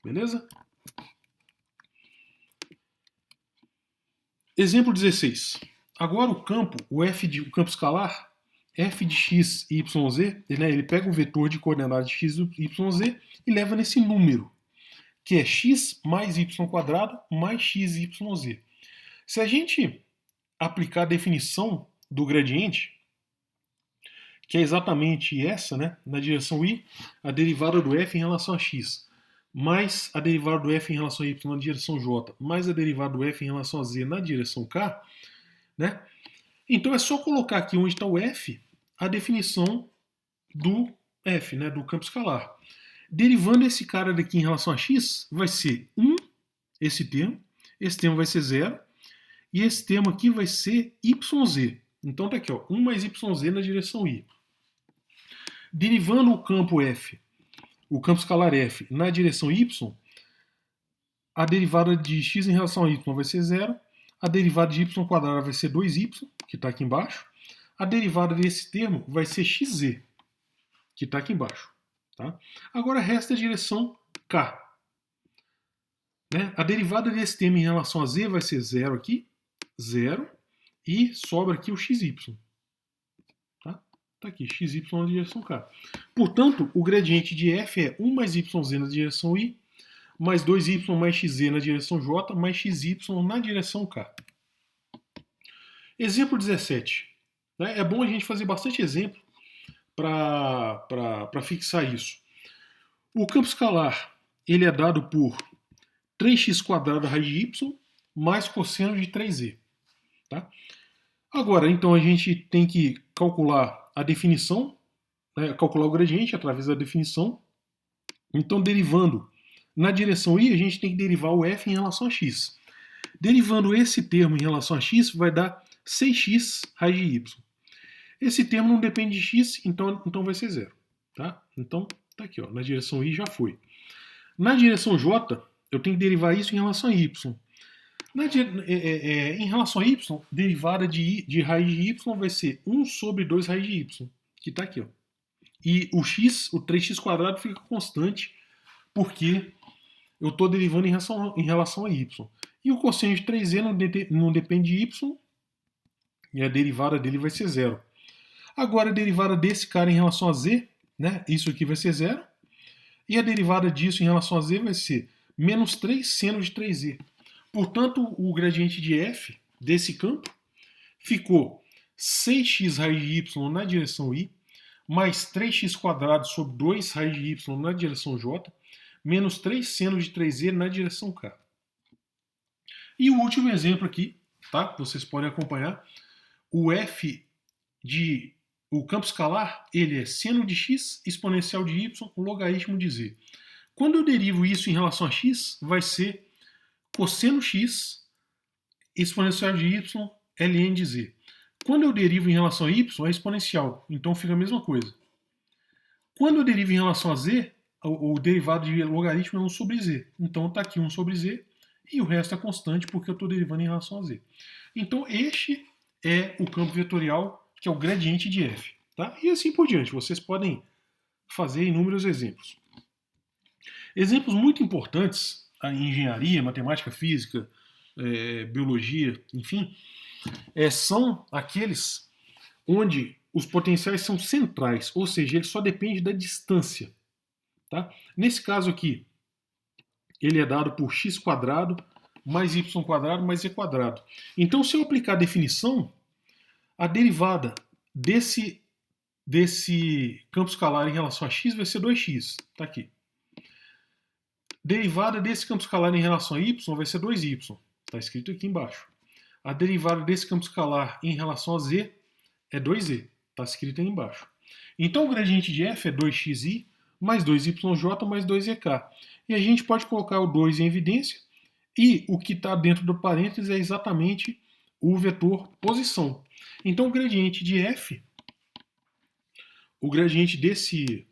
Beleza? Exemplo 16. Agora o campo, o campo escalar, f de x, y, z, ele pega o vetor de coordenadas de x, y, z e leva nesse número, que é x mais y quadrado mais x, y, z. Se a gente aplicar a definição do gradiente, que é exatamente essa, né, na direção y, a derivada do f em relação a x, mais a derivada do f em relação a y na direção j, mais a derivada do f em relação a z na direção k, né? Então é só colocar aqui onde está o f a definição do f, né, do campo escalar. Derivando esse cara daqui em relação a x, vai ser 1, esse termo vai ser 0, e esse termo aqui vai ser yz. Então tá aqui, ó, 1 mais yz na direção y. Derivando o campo f, o campo escalar f na direção y, a derivada de x em relação a y vai ser 0, a derivada de y quadrado vai ser 2y, que está aqui embaixo, a derivada desse termo vai ser xz, que está aqui embaixo. Tá? Agora resta a direção k. Né? A derivada desse termo em relação a z vai ser 0 aqui, 0, e sobra aqui o xy. Tá? Tá aqui, xy na direção k. Portanto, o gradiente de f é 1 mais yz na direção y, mais 2y mais xz na direção j, mais xy na direção k. Exemplo 17. Né? É bom a gente fazer bastante exemplo para fixar isso. O campo escalar ele é dado por 3x² raiz de y mais cosseno de 3z. Tá? Agora, então, a gente tem que calcular a definição, né, calcular o gradiente através da definição. Então, derivando na direção y, a gente tem que derivar o f em relação a x. Derivando esse termo em relação a x, vai dar 6x raiz de y. Esse termo não depende de x, então vai ser 0. Tá? Então, tá aqui, ó, na direção y já foi. Na direção j, eu tenho que derivar isso em relação a y. Em relação a y, derivada de raiz de y vai ser 1 sobre 2 raiz de y, que está aqui. Ó. E o x, o 3x², fica constante, porque eu estou derivando em relação a y. E o cosseno de 3z não depende de y, e a derivada dele vai ser 0. Agora a derivada desse cara em relação a z, né, isso aqui vai ser 0. E a derivada disso em relação a z vai ser menos 3 seno de 3z. Portanto, o gradiente de f desse campo ficou 6x raiz de y na direção y, mais 3x² sobre 2 raiz de y na direção j, menos 3 seno de 3z na direção k. E o último exemplo aqui, tá? Vocês podem acompanhar. O campo escalar, ele é seno de x, exponencial de y, logaritmo de z. Quando eu derivo isso em relação a x, vai ser cosseno x, exponencial de y, ln de z. Quando eu derivo em relação a y, é exponencial, então fica a mesma coisa. Quando eu derivo em relação a z, o derivado de logaritmo é 1 sobre z. Então está aqui 1 sobre z, e o resto é constante porque eu estou derivando em relação a z. Então este é o campo vetorial, que é o gradiente de f. Tá? E assim por diante, vocês podem fazer inúmeros exemplos. Exemplos muito importantes em engenharia, matemática, física, biologia, enfim, são aqueles onde os potenciais são centrais, ou seja, ele só depende da distância. Tá? Nesse caso aqui, ele é dado por x² mais y quadrado mais z quadrado. Então, se eu aplicar a definição, a derivada desse campo escalar em relação a x vai ser 2x. Está aqui. Derivada desse campo escalar em relação a y vai ser 2y. Está escrito aqui embaixo. A derivada desse campo escalar em relação a z é 2z. Está escrito aí embaixo. Então, o gradiente de f é 2xi mais 2yj mais 2zk. E a gente pode colocar o 2 em evidência. E o que está dentro do parênteses é exatamente o vetor posição. Então, o gradiente de f, o gradiente desse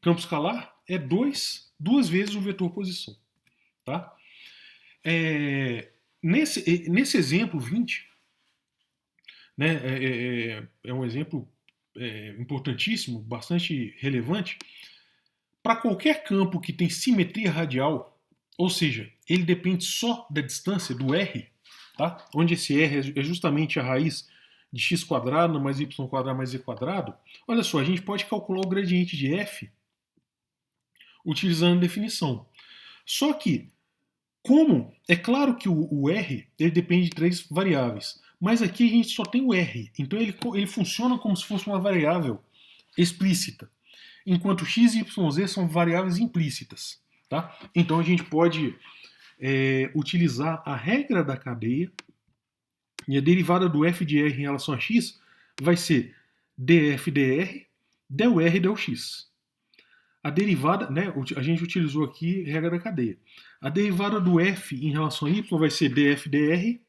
campo escalar é duas vezes o vetor posição. Tá? Nesse exemplo 20, né, é um exemplo importantíssimo, bastante relevante. Para qualquer campo que tem simetria radial, ou seja, ele depende só da distância do r, tá? Onde esse r é justamente a raiz de x quadrado mais y quadrado mais z quadrado, olha só, a gente pode calcular o gradiente de f utilizando a definição. Só que, como é claro que o r ele depende de 3 variáveis, mas aqui a gente só tem o r, então ele funciona como se fosse uma variável explícita, enquanto x e yz são variáveis implícitas. Tá? Então a gente pode utilizar a regra da cadeia, e a derivada do f de r em relação a x vai ser df dr, del r del x. A derivada, né, a gente utilizou aqui a regra da cadeia. A derivada do f em relação a y vai ser df dr,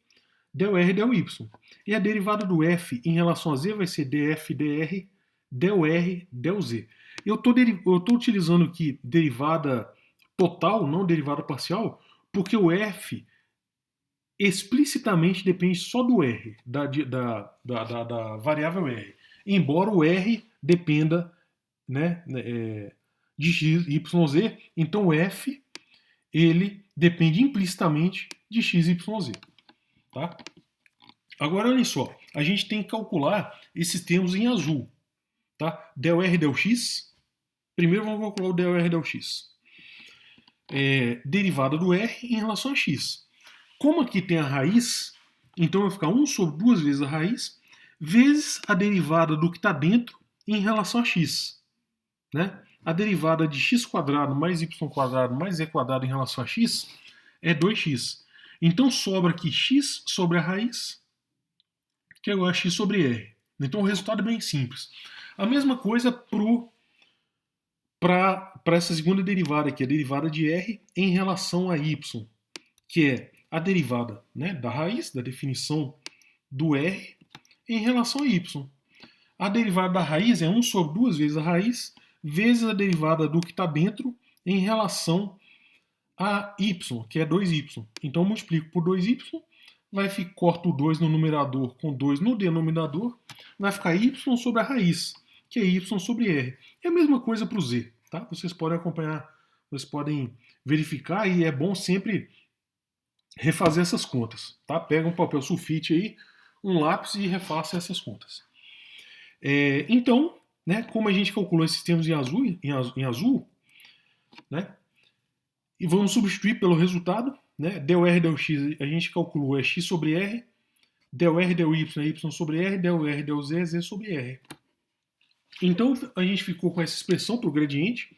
del r del y. E a derivada do f em relação a z vai ser df dr, del r del z. Eu estou utilizando aqui derivada total, não derivada parcial, porque o f explicitamente depende só do r, da variável r. Embora o r dependa, né, de x, y, z, então o f ele depende implicitamente de x, y, z. Tá? Agora, olha só, a gente tem que calcular esses termos em azul. Tá? Del r del x. Primeiro vamos calcular o del r del x. Derivada do r em relação a x. Como aqui tem a raiz, então vai ficar 1 sobre 2 vezes a raiz, vezes a derivada do que está dentro em relação a x. Né? A derivada de x quadrado mais y quadrado mais z quadrado em relação a x é 2x. Então sobra aqui x sobre a raiz, que é igual a x sobre r. Então o resultado é bem simples. A mesma coisa para essa segunda derivada aqui, a derivada de r em relação a y, que é a derivada, né, da raiz, da definição do r, em relação a y. A derivada da raiz é 1 sobre 2 vezes a raiz, vezes a derivada do que está dentro em relação a y, que é 2y. Então eu multiplico por 2y, corto o 2 no numerador com 2 no denominador, vai ficar y sobre a raiz, que é y sobre r. É a mesma coisa para o z. Tá? Vocês podem acompanhar, vocês podem verificar, e é bom sempre refazer essas contas. Tá? Pega um papel sulfite aí, um lápis e refaça essas contas. Então, né, como a gente calculou esses termos em azul, né, e vamos substituir pelo resultado, né, del r del x a gente calculou é x sobre r, del r del y é y sobre r, del r del z é z sobre r. Então a gente ficou com essa expressão para o gradiente.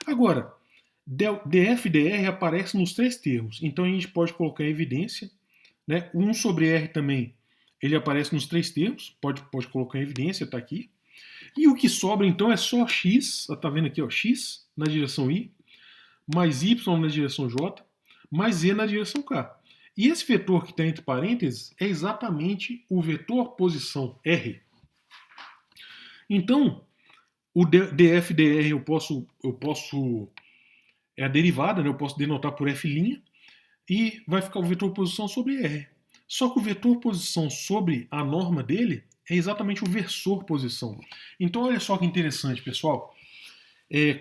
Agora, df dr aparece nos 3 termos, então a gente pode colocar em evidência, né, 1 sobre r também, ele aparece nos 3 termos, pode colocar em evidência, está aqui. E o que sobra então é só x, está vendo aqui, ó, x na direção y, mais y na direção j, mais z na direção k. E esse vetor que está entre parênteses é exatamente o vetor posição r. Então, o df dr eu posso é a derivada, né, eu posso denotar por f', e vai ficar o vetor posição sobre r. Só que o vetor posição sobre a norma dele é exatamente o versor posição. Então olha só que interessante, pessoal.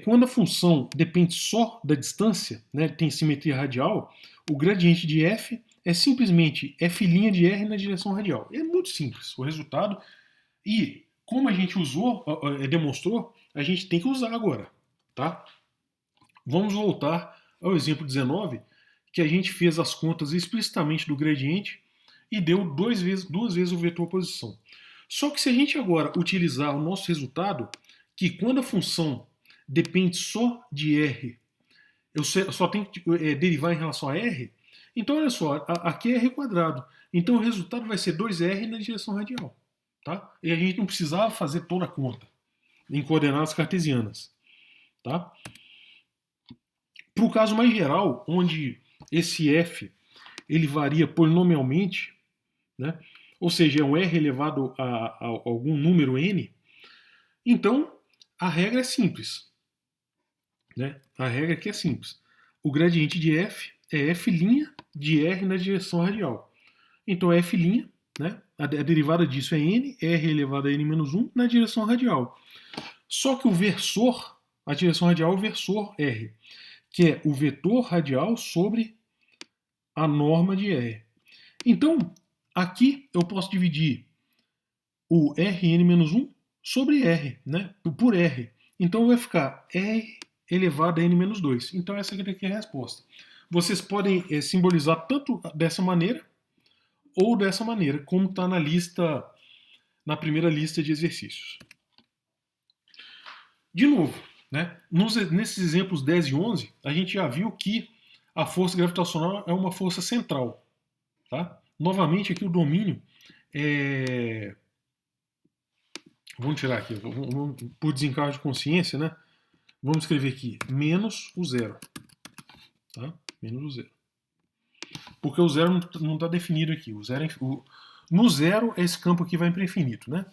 Quando a função depende só da distância, né, tem simetria radial, o gradiente de f é simplesmente f' de r na direção radial. É muito simples o resultado. E como a gente demonstrou, a gente tem que usar agora. Tá? Vamos voltar é o exemplo 19, que a gente fez as contas explicitamente do gradiente e deu duas vezes o vetor posição. Só que se a gente agora utilizar o nosso resultado, que quando a função depende só de R, eu só tenho que derivar em relação a R, então olha só, aqui é R quadrado. Então o resultado vai ser 2R na direção radial. Tá? E a gente não precisava fazer toda a conta em coordenadas cartesianas. Tá? Para o caso mais geral, onde esse f ele varia polinomialmente, né? Ou seja, é um r elevado a algum número n, então a regra é simples. Né? A regra aqui é simples. O gradiente de f é f' de r na direção radial. Então f', né? A derivada disso é n, r elevado a n-1 na direção radial. Só que o versor, a direção radial é o versor r, que é o vetor radial sobre a norma de r. Então, aqui eu posso dividir o Rn-1 sobre R, né? Por R. Então vai ficar R elevado a N-2. Então essa aqui é a resposta. Vocês podem simbolizar tanto dessa maneira ou dessa maneira, como está na lista, na primeira lista de exercícios. De novo, né? Nesses exemplos 10 e 11, a gente já viu que a força gravitacional é uma força central. Tá? Novamente, aqui o domínio é... Vamos tirar aqui, por desencargo de consciência, né? Vamos escrever aqui, menos o zero. Tá? Menos o zero. Porque o zero não está definido aqui. No zero, esse campo aqui vai para infinito, né?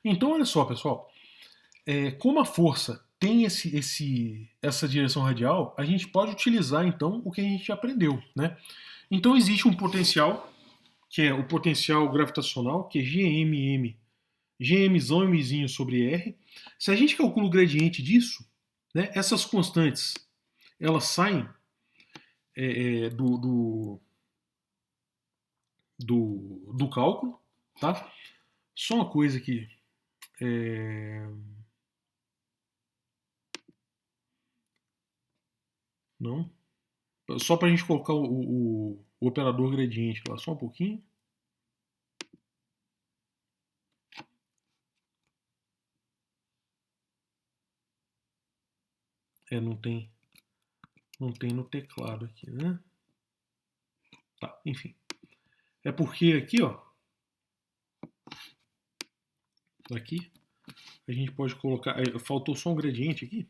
Então, olha só, pessoal. Como a força tem essa direção radial, a gente pode utilizar, então, o que a gente aprendeu, né? Então, existe um potencial, que é o potencial gravitacional, que é Gmzão e Mzinho sobre R. Se a gente calcula o gradiente disso, né, essas constantes, elas saem do cálculo, tá? Só uma coisa aqui. Não. Só para a gente colocar o operador gradiente lá, só um pouquinho. Não tem no teclado aqui, né? Tá, enfim. É porque aqui, ó. Aqui, a gente pode colocar. Faltou só um gradiente aqui.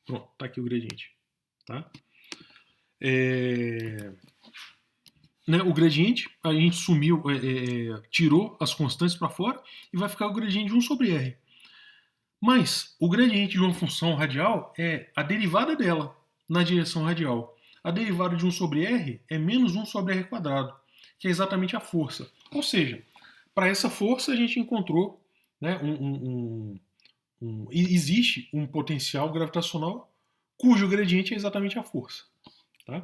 Pronto, tá aqui o gradiente. Tá? Né, o gradiente, a gente sumiu, tirou as constantes para fora e vai ficar o gradiente de 1 sobre R. Mas o gradiente de uma função radial é a derivada dela na direção radial. A derivada de 1 sobre R é menos 1 sobre R quadrado, que é exatamente a força. Ou seja, para essa força a gente encontrou, né, existe um potencial gravitacional cujo gradiente é exatamente a força. Tá?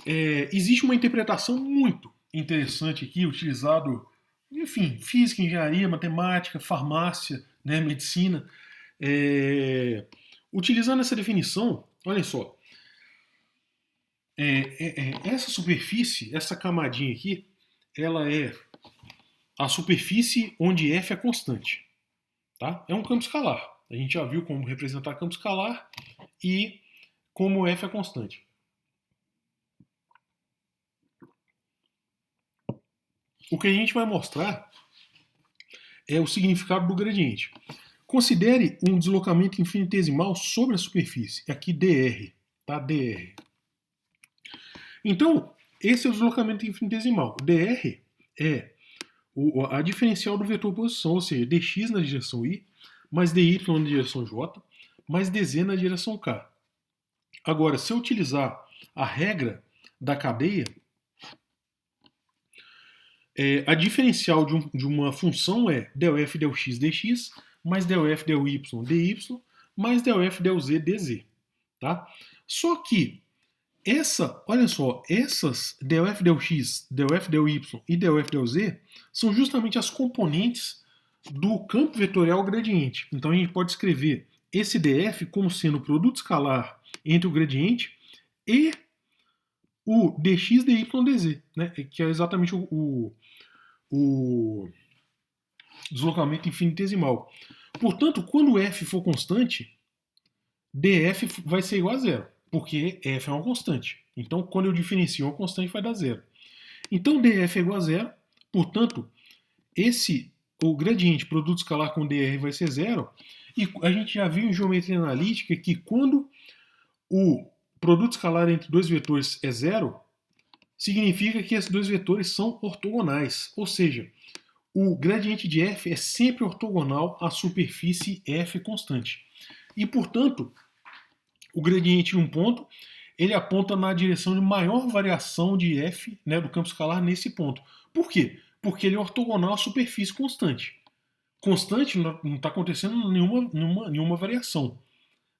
Existe uma interpretação muito interessante aqui, utilizado, enfim, física, engenharia, matemática, farmácia, né, medicina. Utilizando essa definição, olha só, essa superfície, essa camadinha aqui, ela é a superfície onde F é constante. Tá? É um campo escalar. A gente já viu como representar campo escalar e como F é constante. O que a gente vai mostrar é o significado do gradiente. Considere um deslocamento infinitesimal sobre a superfície. Aqui dr. Tá? Dr. Então, esse é o deslocamento infinitesimal. Dr é a diferencial do vetor posição, ou seja, dx na direção i, mais dy na direção j, mais dz na direção k. Agora, se eu utilizar a regra da cadeia, a diferencial de uma função é ∂f ∂x dx, mais ∂f ∂y dy, mais ∂f ∂z dz. Tá? Só que olha só, essas ∂f ∂x, ∂f ∂y e ∂f ∂z são justamente as componentes do campo vetorial gradiente. Então a gente pode escrever esse df como sendo o produto escalar entre o gradiente e o dx, dy, dz, né? Que é exatamente o deslocamento infinitesimal. Portanto, quando f for constante, df vai ser igual a zero, porque f é uma constante. Então, quando eu diferencio uma constante, vai dar zero. Então, df é igual a zero, portanto, o gradiente produto escalar com dr vai ser zero, e a gente já viu em geometria analítica que quando o produto escalar entre dois vetores é zero, significa que esses dois vetores são ortogonais, ou seja, o gradiente de f é sempre ortogonal à superfície f constante. E, portanto, o gradiente de um ponto ele aponta na direção de maior variação de f, né, do campo escalar nesse ponto. Por quê? Porque ele é ortogonal à superfície constante. Constante não está acontecendo nenhuma variação.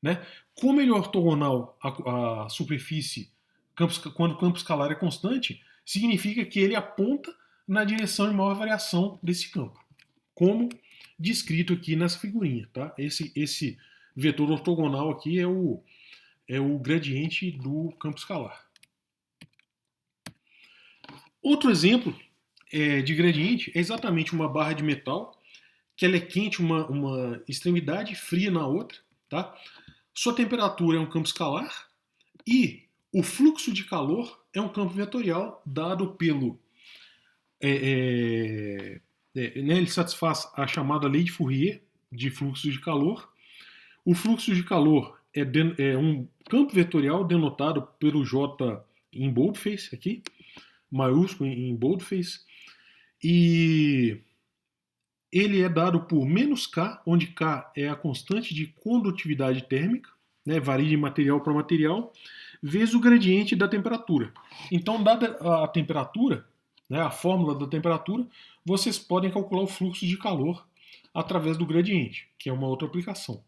Né? Como ele é ortogonal à superfície quando o campo escalar é constante, significa que ele aponta na direção de maior variação desse campo, como descrito aqui nessa figurinha. Tá? Esse vetor ortogonal aqui é o gradiente do campo escalar. Outro exemplo de gradiente é exatamente uma barra de metal, que ela é quente uma extremidade, fria na outra. Tá? Sua temperatura é um campo escalar e o fluxo de calor é um campo vetorial dado pelo... né, ele satisfaz a chamada lei de Fourier de fluxo de calor. O fluxo de calor é um campo vetorial denotado pelo J em boldface aqui, maiúsculo em boldface, e ele é dado por menos K, onde K é a constante de condutividade térmica, né, varia de material para material, vezes o gradiente da temperatura. Então, dada a temperatura, né, a fórmula da temperatura, vocês podem calcular o fluxo de calor através do gradiente, que é uma outra aplicação.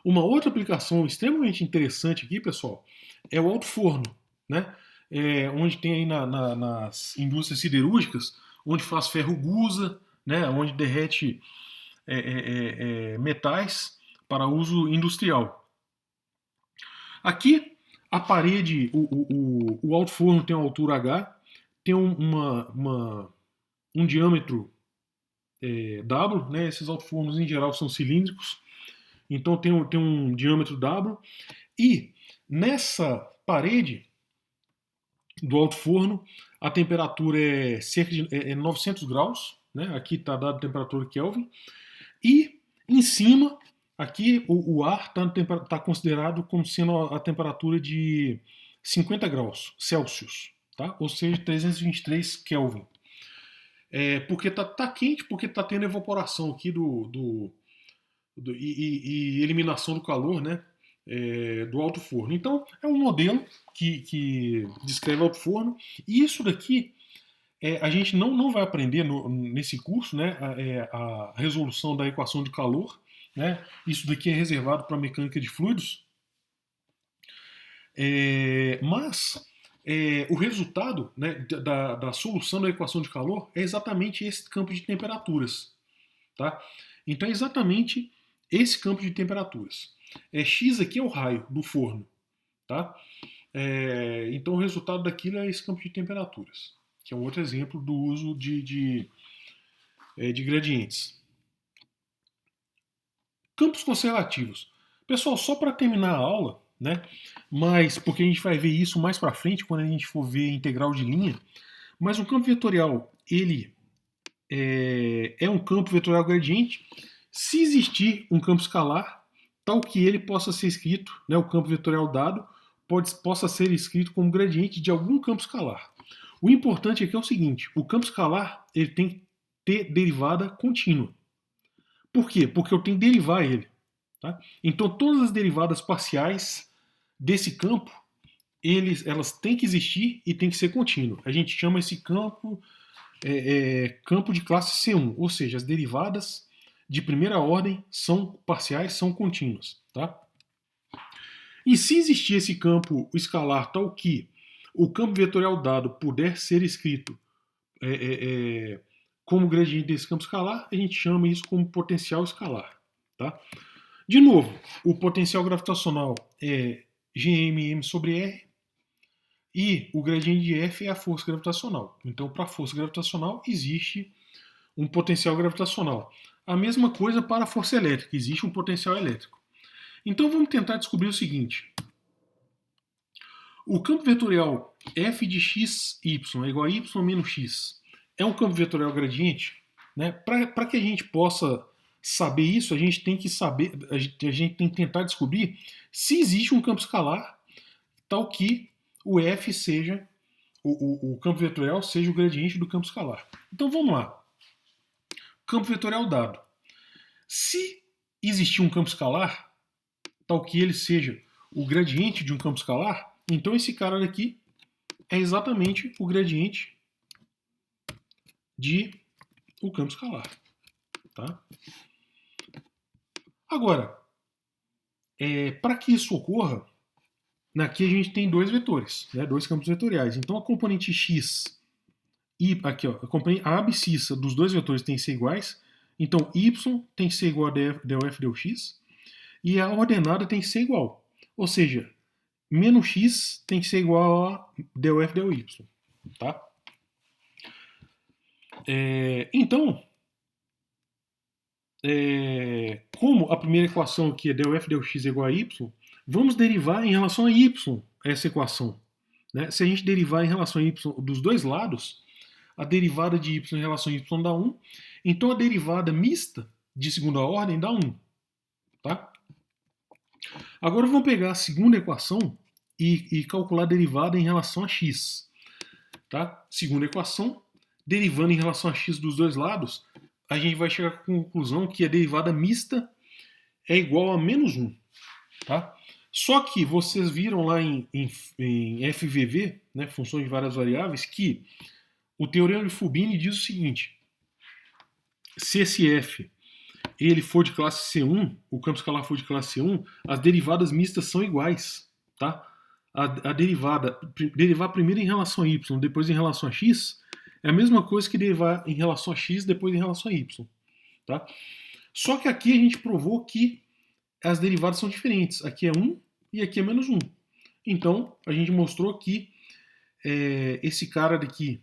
Uma outra aplicação extremamente interessante aqui, pessoal, é o alto forno, né? Onde tem aí nas indústrias siderúrgicas, onde faz ferro gusa, né? Onde derrete metais para uso industrial. Aqui, a parede, o alto forno tem uma altura H, tem um diâmetro W, né? Esses alto fornos em geral são cilíndricos, então tem um diâmetro W, e nessa parede do alto forno a temperatura é cerca de 900 graus, né? Aqui está dada a temperatura Kelvin, e em cima aqui o ar está considerado como sendo a temperatura de 50 graus Celsius, tá? Ou seja, 323 Kelvin. Porque tá quente, porque está tendo evaporação aqui e eliminação do calor, né, do alto forno. Então, é um modelo que descreve alto forno, e isso daqui a gente não vai aprender nesse curso, né, a resolução da equação de calor. Né, isso daqui é reservado para mecânica de fluidos, mas o resultado, né, da solução da equação de calor é exatamente esse campo de temperaturas. Tá? Então é exatamente esse campo de temperaturas. X aqui é o raio do forno. Tá? Então o resultado daquilo é esse campo de temperaturas, que é um outro exemplo do uso de gradientes. Campos conservativos. Pessoal, só para terminar a aula, né? Mas porque a gente vai ver isso mais para frente quando a gente for ver integral de linha. Mas o campo vetorial ele é um campo vetorial gradiente se existir um campo escalar tal que ele possa ser escrito, né, o campo vetorial dado possa ser escrito como gradiente de algum campo escalar. O importante aqui é o seguinte: o campo escalar ele tem que ter derivada contínua. Por quê? Porque eu tenho que derivar ele. Tá? Então todas as derivadas parciais desse campo elas têm que existir e têm que ser contínuas. A gente chama esse campo campo de classe C1, ou seja, as derivadas de primeira ordem são parciais, são contínuas. Tá? E se existir esse campo escalar tal que o campo vetorial dado puder ser escrito como gradiente desse campo escalar, a gente chama isso como potencial escalar. Tá? De novo, o potencial gravitacional é Gm sobre R e o gradiente de F é a força gravitacional. Então, para a força gravitacional, existe um potencial gravitacional. A mesma coisa para a força elétrica, existe um potencial elétrico. Então, vamos tentar descobrir o seguinte. O campo vetorial f de x, y é igual a y menos x é um campo vetorial gradiente? Né? Para que a gente possa saber isso, a gente tem que saber, a gente tem que tentar descobrir se existe um campo escalar tal que o f seja, o campo vetorial seja o gradiente do campo escalar. Então vamos lá. Campo vetorial dado. Se existir um campo escalar, tal que ele seja o gradiente de um campo escalar, então esse cara daqui é exatamente o gradiente de o campo escalar. Tá? Agora, para que isso ocorra, aqui a gente tem dois vetores, né, dois campos vetoriais. Então a componente x e aqui, ó, a abscissa dos dois vetores tem que ser iguais. Então y tem que ser igual a del f del x e a ordenada tem que ser igual. Ou seja, menos x tem que ser igual a del f del y. Tá? Então, como a primeira equação aqui é del f del x é igual a y, vamos derivar em relação a y essa equação. Né? Se a gente derivar em relação a y dos dois lados, a derivada de y em relação a y dá 1, então a derivada mista de segunda ordem dá 1. Tá? Agora vamos pegar a segunda equação e calcular a derivada em relação a x. Tá? Segunda equação, derivando em relação a x dos dois lados, a gente vai chegar à conclusão que a derivada mista é igual a menos 1. Tá? Só que vocês viram lá em FVV, né, funções de várias variáveis, que o teorema de Fubini diz o seguinte: se esse f ele for de classe C1, o campo escalar for de classe C1, as derivadas mistas são iguais. Tá? A derivar primeiro em relação a y, depois em relação a x, é a mesma coisa que derivar em relação a x, depois em relação a y. Tá? Só que aqui a gente provou que as derivadas são diferentes. Aqui é 1 e aqui é menos 1. Então, a gente mostrou que esse cara daqui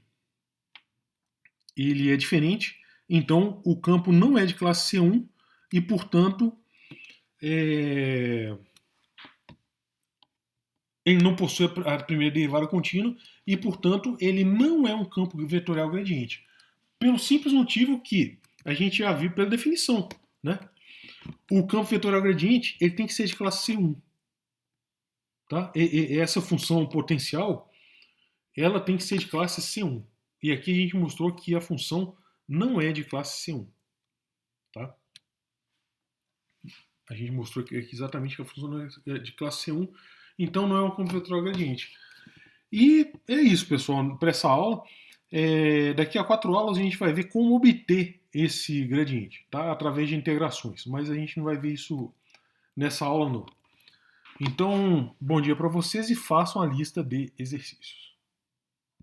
ele é diferente. Então, o campo não é de classe C1 e, portanto, ele não possui a primeira derivada contínua e, portanto, ele não é um campo vetorial gradiente. Pelo simples motivo que a gente já viu pela definição, né? O campo vetorial gradiente ele tem que ser de classe C1. Tá? E essa função potencial ela tem que ser de classe C1. E aqui a gente mostrou que a função não é de classe C1. Tá? A gente mostrou aqui exatamente que a função não é de classe C1, então não é um campo vetorial gradiente. E é isso, pessoal, para essa aula. Daqui a 4 aulas a gente vai ver como obter esse gradiente, tá? Através de integrações, mas a gente não vai ver isso nessa aula não. Então, bom dia para vocês e façam a lista de exercícios.